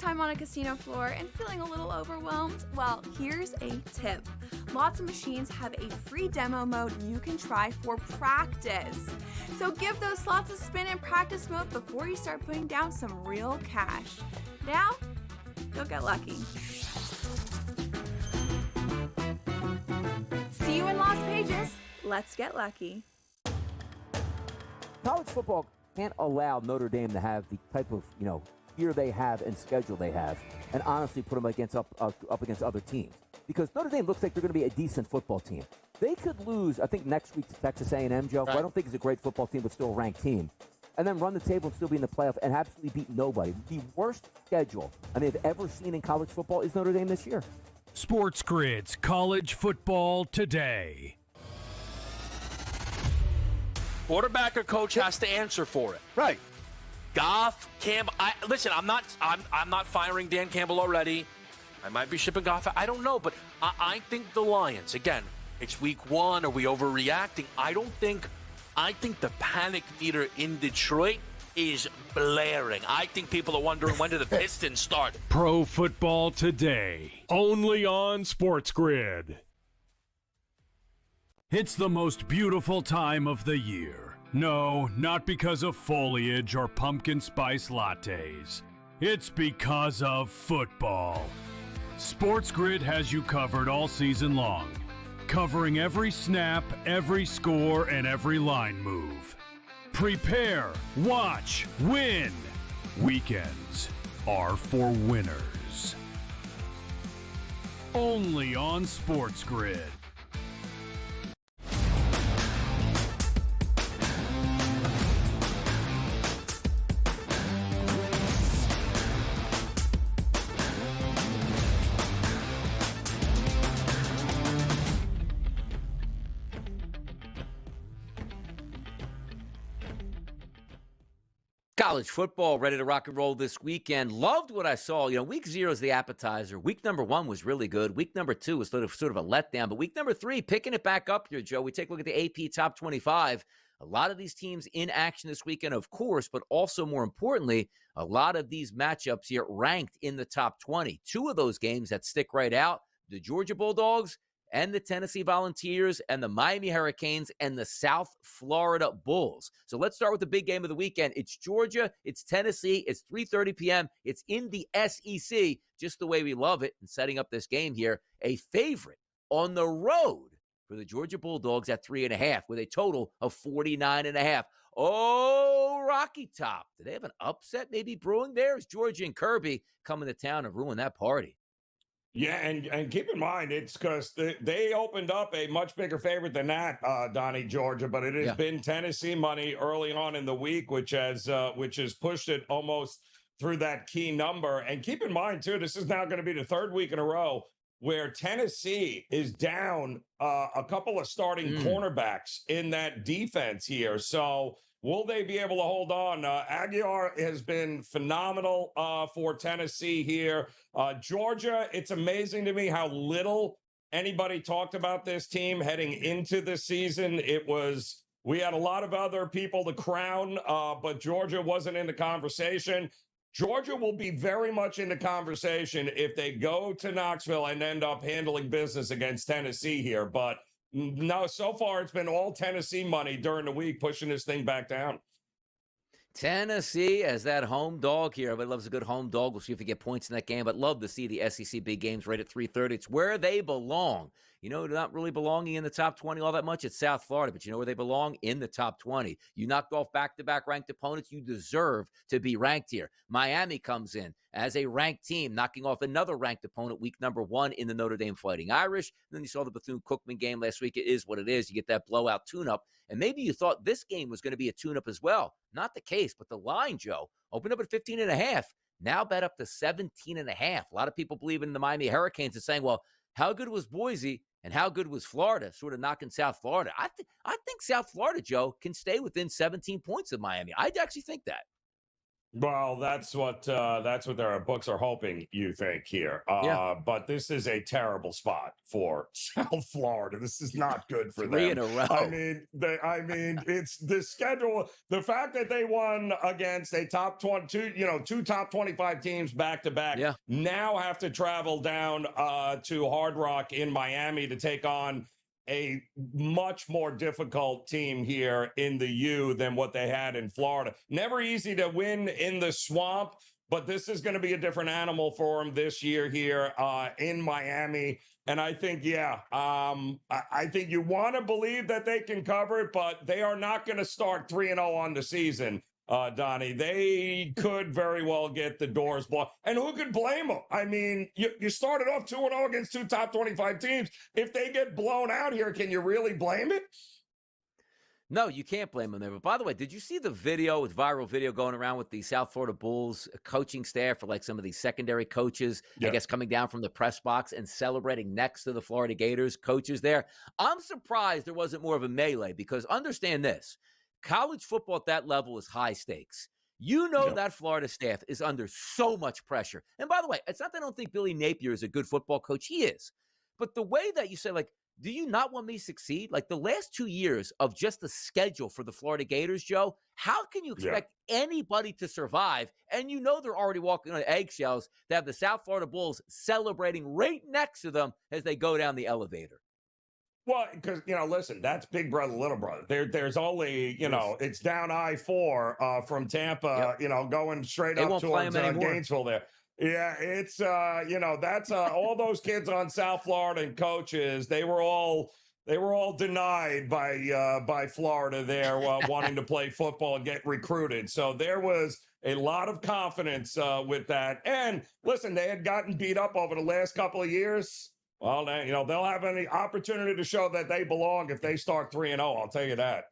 Time on a casino floor and feeling a little overwhelmed? Well, here's a tip. Lots of machines have a free demo mode you can try for practice. So give those slots a spin in practice mode before you start putting down some real cash. Now, go get lucky. See you in Las Vegas. Let's get lucky. College football can't allow Notre Dame to have the type of, year they have and schedule they have, and honestly put them up against other teams. Because Notre Dame looks like they're going to be a decent football team. They could lose, I think, next week to Texas A&M, Joe, who I don't think is a great football team, but still a ranked team, and then run the table and still be in the playoff and absolutely beat nobody. The worst schedule I may have ever seen in college football is Notre Dame this year. SportsGrid's College Football Today. Quarterback or coach has to answer for it. Right. Goff, Campbell. Listen, I'm not firing Dan Campbell already. I might be shipping Goff. I don't know, but I think the Lions. Again, it's week 1. Are we overreacting? I think the panic meter in Detroit is blaring. I think people are wondering when do the Pistons start. Pro Football Today, only on SportsGrid. It's the most beautiful time of the year. No, not because of foliage or pumpkin spice lattes. It's because of football. SportsGrid has you covered all season long, covering every snap, every score, and every line move. Prepare, watch, win. Weekends are for winners. Only on SportsGrid. College football ready to rock and roll this weekend. Loved what I saw. Week 0 is the appetizer. Week number 1 was really good. Week number 2 was sort of a letdown. But week number 3, picking it back up here, Joe. We take a look at the AP Top 25. A lot of these teams in action this weekend, of course, but also more importantly, a lot of these matchups here ranked in the top 20. 2 of those games that stick right out, the Georgia Bulldogs and the Tennessee Volunteers and the Miami Hurricanes and the South Florida Bulls. So let's start with the big game of the weekend. It's Georgia, it's Tennessee, it's 3:30 p.m. It's in the SEC, just the way we love it. And setting up this game here, a favorite on the road for the Georgia Bulldogs at 3.5 with a total of 49.5. Oh, Rocky Top. Do they have an upset maybe brewing there? Is Georgia and Kirby coming to town and ruin that party? Yeah, and keep in mind, it's because they opened up a much bigger favorite than that, Donnie, Georgia, but it has been Tennessee money early on in the week, which has pushed it almost through that key number. And keep in mind, too, this is now going to be the third week in a row where Tennessee is down a couple of starting cornerbacks in that defense here. So will they be able to hold on? Aguilar has been phenomenal for Tennessee here. Georgia, it's amazing to me how little anybody talked about this team heading into the season. We had a lot of other people to crown, but Georgia wasn't in the conversation. Georgia will be very much in the conversation if they go to Knoxville and end up handling business against Tennessee here. But no, so far it's been all Tennessee money during the week, pushing this thing back down. Tennessee as that home dog here. Everybody loves a good home dog. We'll see if we get points in that game. But love to see the SEC big games right at 3:30. It's where they belong. You know, they're not really belonging in the top 20 all that much. It's South Florida, but you know where they belong? In the top 20. You knocked off back-to-back ranked opponents. You deserve to be ranked here. Miami comes in as a ranked team, knocking off another ranked opponent week number 1 in the Notre Dame Fighting Irish. And then you saw the Bethune-Cookman game last week. It is what it is. You get that blowout tune-up. And maybe you thought this game was going to be a tune-up as well. Not the case, but the line, Joe, opened up at 15.5. Now bet up to 17.5. A lot of people believe in the Miami Hurricanes and saying, well, how good was Boise and how good was Florida, sort of knocking South Florida? I think South Florida, Joe, can stay within 17 points of Miami. I actually think that. Well, that's what their books are hoping you think here. But this is a terrible spot for South Florida. This is not good for them. 3 in a row. I mean, it's the schedule. The fact that they won against a top 22, two top 25 teams back to back. Now have to travel down to Hard Rock in Miami to take on a much more difficult team here in the U than what they had in Florida. Never easy to win in the swamp, but this is going to be a different animal for them this year here in Miami. And I think, I think you want to believe that they can cover it, but they are not going to start 3-0 on the season. Donnie, they could very well get the doors blocked. And who could blame them? I mean, you started off 2-0 against 2 top 25 teams. If they get blown out here, can you really blame it? No, you can't blame them there. But by the way, did you see the viral video going around with the South Florida Bulls coaching staff for like some of these secondary coaches, I guess, coming down from the press box and celebrating next to the Florida Gators coaches there? I'm surprised there wasn't more of a melee because understand this. College football at that level is high stakes. You know that Florida staff is under so much pressure. And by the way, it's not that I don't think Billy Napier is a good football coach. He is. But the way that you say, like, do you not want me to succeed? Like the last 2 years of just the schedule for the Florida Gators, Joe, how can you expect anybody to survive? And you know they're already walking on eggshells to have the South Florida Bulls celebrating right next to them as they go down the elevator. Well, because, listen, that's big brother, little brother. There's only, it's down I-4 from Tampa, going straight up towards Gainesville there. Yeah, it's, that's all those kids on South Florida and coaches, they were all denied by Florida there wanting to play football and get recruited. So there was a lot of confidence with that. And listen, they had gotten beat up over the last couple of years. Well, they'll have any opportunity to show that they belong if they start 3-0. I'll tell you that.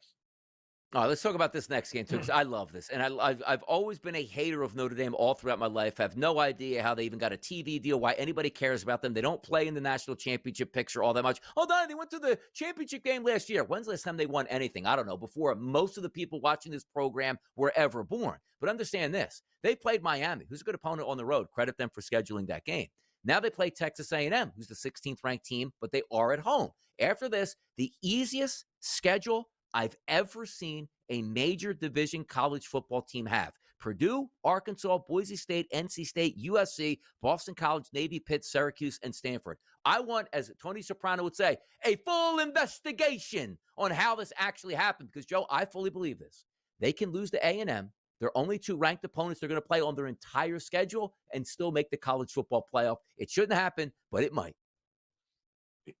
All right, let's talk about this next game, too, because I love this. And I've always been a hater of Notre Dame all throughout my life. I have no idea how they even got a TV deal, why anybody cares about them. They don't play in the national championship picture all that much. Oh, Donnie, they went to the championship game last year. When's the last time they won anything? I don't know. Before most of the people watching this program were ever born. But understand this. They played Miami, who's a good opponent on the road. Credit them for scheduling that game. Now they play Texas A&M, who's the 16th ranked team, but they are at home. After this, the easiest schedule I've ever seen a major division college football team have. Purdue, Arkansas, Boise State, NC State, USC, Boston College, Navy, Pitt, Syracuse, and Stanford. I want, as Tony Soprano would say, a full investigation on how this actually happened. Because, Joe, I fully believe this. They can lose to A&M. They're only 2 ranked opponents they're going to play on their entire schedule and still make the college football playoff. It shouldn't happen, but it might.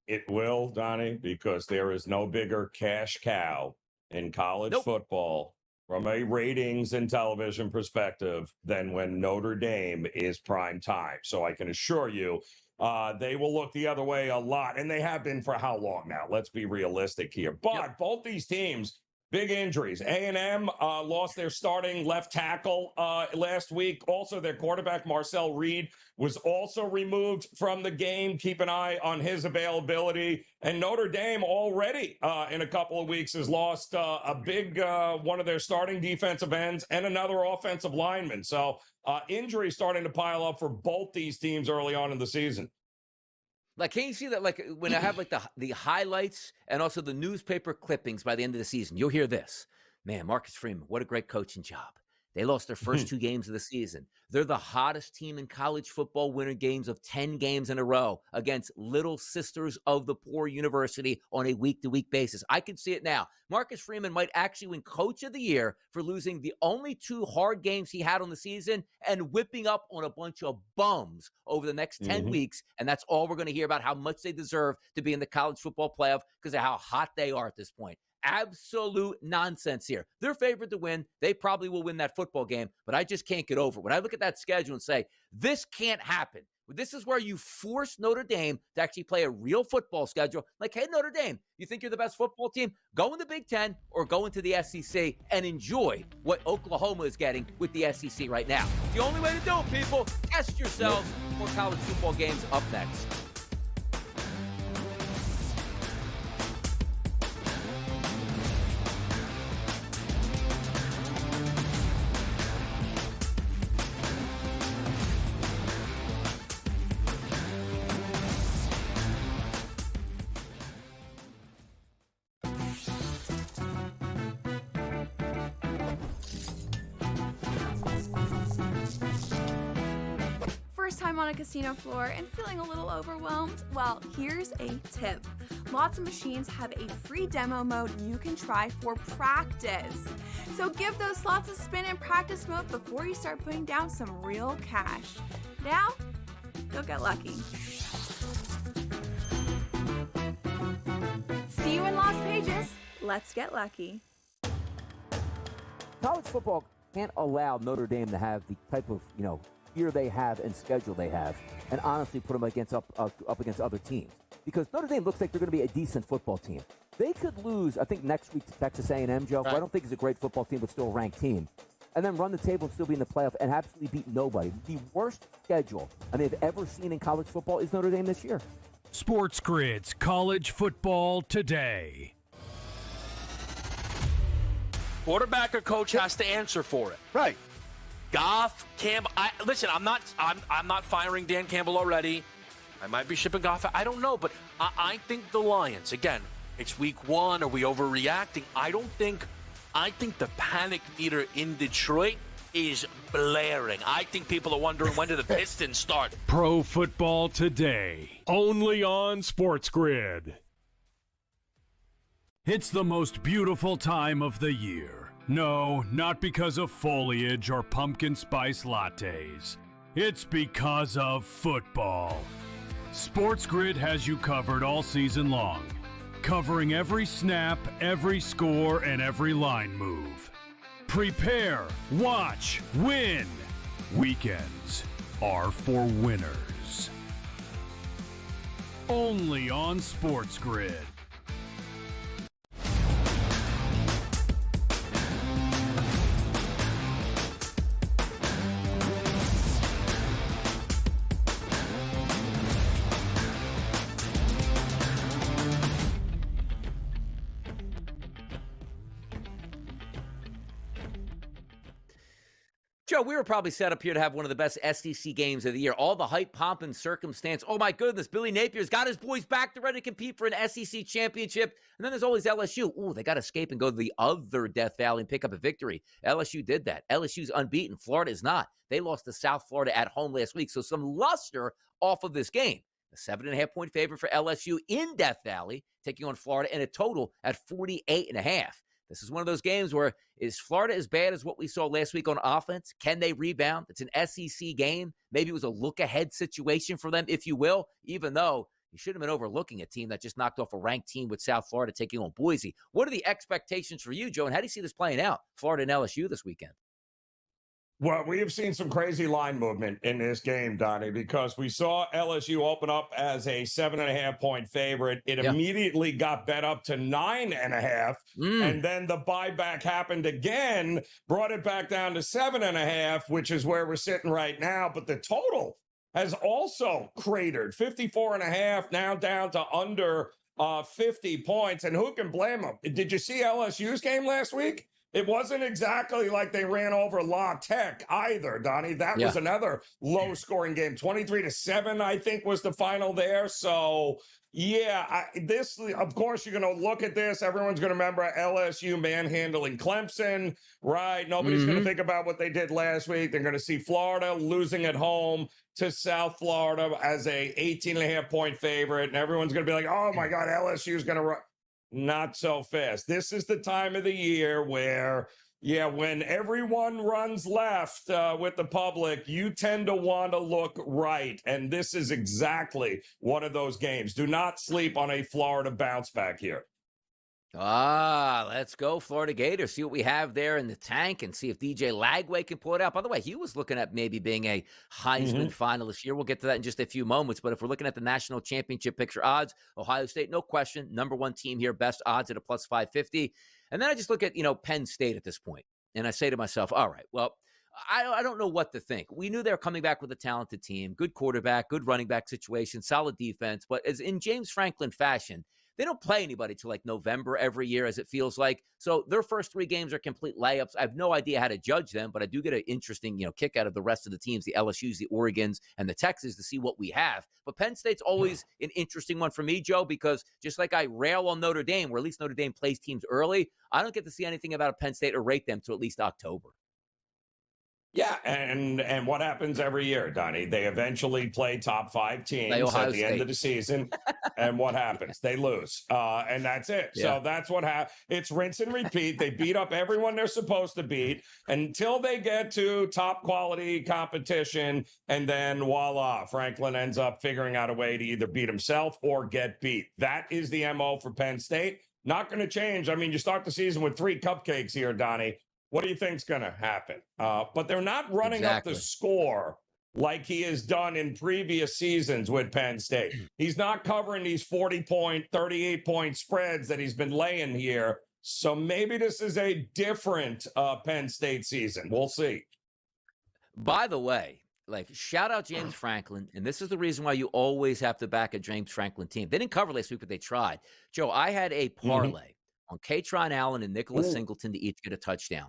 It will, Donnie, because there is no bigger cash cow in college football from a ratings and television perspective than when Notre Dame is prime time. So I can assure you, they will look the other way a lot, and they have been for how long now? Let's be realistic here. But both these teams, big injuries. A&M lost their starting left tackle last week. Also, their quarterback, Marcel Reed, was also removed from the game. Keep an eye on his availability. And Notre Dame already in a couple of weeks has lost a big one of their starting defensive ends and another offensive lineman. So injuries starting to pile up for both these teams early on in the season. Like, can you see that, like, when I have, like, the highlights and also the newspaper clippings by the end of the season, you'll hear this. Man, Marcus Freeman, what a great coaching job. They lost their first 2 games of the season. They're the hottest team in college football, winning games of 10 games in a row against Little Sisters of the Poor University on a week-to-week basis. I can see it now. Marcus Freeman might actually win Coach of the Year for losing the only 2 hard games he had on the season and whipping up on a bunch of bums over the next 10 weeks. And that's all we're going to hear about how much they deserve to be in the college football playoff because of how hot they are at this point. Absolute nonsense here. They're favored to win. They probably will win that football game, but I just can't get over it. When I look at that schedule and say, this can't happen. This is where you force Notre Dame to actually play a real football schedule. Like, hey, Notre Dame, you think you're the best football team? Go in the Big Ten or go into the SEC and enjoy what Oklahoma is getting with the SEC right now. It's the only way to do it, people. Test yourselves. More college football games up next. Time on a casino floor and feeling a little overwhelmed? Well, here's a tip. Lots of machines have a free demo mode you can try for practice. So give those slots a spin in practice mode before you start putting down some real cash. Now, go get lucky. See you in Las Vegas. Let's get lucky. College football can't allow Notre Dame to have the type of, year they have and schedule they have, and honestly put them up against other teams. Because Notre Dame looks like they're going to be a decent football team. They could lose, I think, next week to Texas A&M, Joe, who I don't think is a great football team, but still a ranked team, and then run the table and still be in the playoff and absolutely beat nobody. The worst schedule I mean, I've ever seen in college football is Notre Dame this year. SportsGrid's College Football Today. Quarterback or coach has to answer for it. Right. Goff, Campbell. Listen, I'm not firing Dan Campbell already. I might be shipping Goff. I don't know, but I think the Lions. Again, it's week 1. Are we overreacting? I think the panic meter in Detroit is blaring. I think people are wondering when do the Pistons start. Pro Football Today, only on SportsGrid. It's the most beautiful time of the year. No, not because of foliage or pumpkin spice lattes. It's because of football. SportsGrid has you covered all season long, covering every snap, every score, and every line move. Prepare, watch, win. Weekends are for winners. Only on SportsGrid. Joe, we were probably set up here to have one of the best SEC games of the year. All the hype, pomp, and circumstance. Oh, my goodness. Billy Napier's got his boys back. They're ready to compete for an SEC championship. And then there's always LSU. Ooh, they got to escape and go to the other Death Valley and pick up a victory. LSU did that. LSU's unbeaten. Florida is not. They lost to South Florida at home last week. So some luster off of this game. A 7.5-point favorite for LSU in Death Valley, taking on Florida in a total at 48.5. This is one of those games where is Florida as bad as what we saw last week on offense? Can they rebound? It's an SEC game. Maybe it was a look-ahead situation for them, if you will, even though you should have been overlooking a team that just knocked off a ranked team with South Florida taking on Boise. What are the expectations for you, Joe, and how do you see this playing out, Florida and LSU this weekend? Well, we have seen some crazy line movement in this game, Donnie, because we saw LSU open up as a 7.5-point favorite. It immediately got bet up to 9.5, and then the buyback happened again, brought it back down to 7.5, which is where we're sitting right now. But the total has also cratered, 54.5, now down to under 50 points. And who can blame them? Did you see LSU's game last week? It wasn't exactly like they ran over La Tech either, Donnie. That was another low-scoring game. 23-7, I think, was the final there. So, this, of course, you're going to look at this. Everyone's going to remember LSU manhandling Clemson, right? Nobody's going to think about what they did last week. They're going to see Florida losing at home to South Florida as a 18.5-point favorite. And everyone's going to be like, oh, my God, LSU's going to run. Not so fast. This is the time of the year where, when everyone runs left with the public, you tend to want to look right. And this is exactly one of those games. Do not sleep on a Florida bounce back here. Let's go, Florida Gators. See what we have there in the tank and see if DJ Lagway can pull it out. By the way, he was looking at maybe being a Heisman finalist here. We'll get to that in just a few moments. But if we're looking at the national championship picture odds, Ohio State, no question, number one team here, best odds at a plus 550. And then I just look at, Penn State at this point, and I say to myself, all right, well, I don't know what to think. We knew they were coming back with a talented team, good quarterback, good running back situation, solid defense. But as in James Franklin fashion, they don't play anybody till like November every year, as it feels like. So their first three games are complete layups. I have no idea how to judge them, but I do get an interesting, kick out of the rest of the teams, the LSUs, the Oregons, and the Texas to see what we have. But Penn State's always an interesting one for me, Joe, because just like I rail on Notre Dame, where at least Notre Dame plays teams early, I don't get to see anything about Penn State or rate them till at least October. Yeah, and what happens every year, Donnie? They eventually play top five teams at the end of the season, and what happens? They lose, and that's it. Yeah. So that's what happens. It's rinse and repeat. They beat up everyone they're supposed to beat until they get to top quality competition, and then voila, Franklin ends up figuring out a way to either beat himself or get beat. That is the MO for Penn State. Not going to change. I mean, you start the season with 3 cupcakes here, Donnie. What do you think's going to happen? But they're not running up the score like he has done in previous seasons with Penn State. He's not covering these 40-point, 38-point spreads that he's been laying here. So maybe this is a different Penn State season. We'll see. By the way, shout out James Franklin, and this is the reason why you always have to back a James Franklin team. They didn't cover last week, but they tried. Joe, I had a parlay on Katron Allen and Nicholas Singleton to each get a touchdown.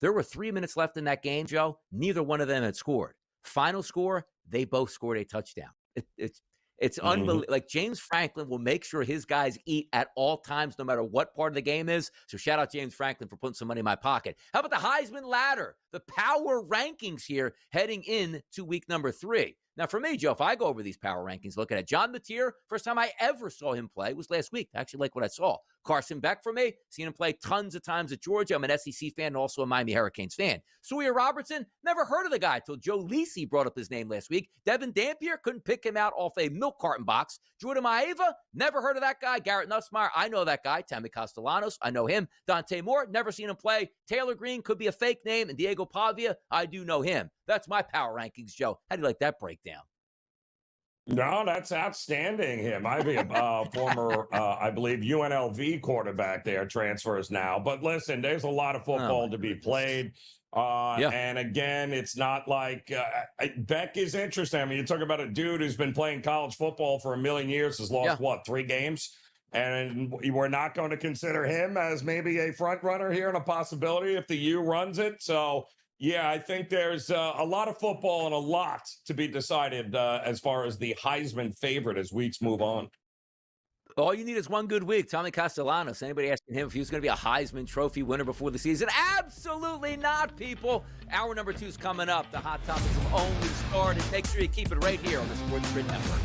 There were 3 minutes left in that game, Joe. Neither one of them had scored. Final score, they both scored a touchdown. It's unbelievable. Like, James Franklin will make sure his guys eat at all times, no matter what part of the game is. So shout out James Franklin for putting some money in my pocket. How about the Heisman ladder? The power rankings here heading into week number 3. Now, for me, Joe, if I go over these power rankings, looking at John Mateer, first time I ever saw him play was last week. I actually like what I saw. Carson Beck for me, seen him play tons of times at Georgia. I'm an SEC fan and also a Miami Hurricanes fan. Sawyer Robertson, never heard of the guy until Joe Lisi brought up his name last week. Devin Dampier, couldn't pick him out off a milk carton box. Jordan Maeva, never heard of that guy. Garrett Nussmeier, I know that guy. Tammy Castellanos, I know him. Dante Moore, never seen him play. Taylor Green, could be a fake name. And Diego Pavia, I do know him. That's my power rankings, Joe. How do you like that breakdown? No, that's outstanding. Him. I'd be a former, I believe, UNLV quarterback there, transfers now. But listen, there's a lot of football to be played. And again, it's not like Beck is interesting. I mean, you talk about a dude who's been playing college football for a million years, has lost, 3 games? And we're not going to consider him as maybe a front runner here and a possibility if the U runs it. So, Yeah, I think there's a lot of football and a lot to be decided as far as the Heisman favorite as weeks move on. All you need is one good week. Tommy Castellanos. Anybody asking him if he was going to be a Heisman Trophy winner before the season? Absolutely not, people. Hour number 2 is coming up. The hot topics have only started. Make sure you keep it right here on the SportsGrid Network.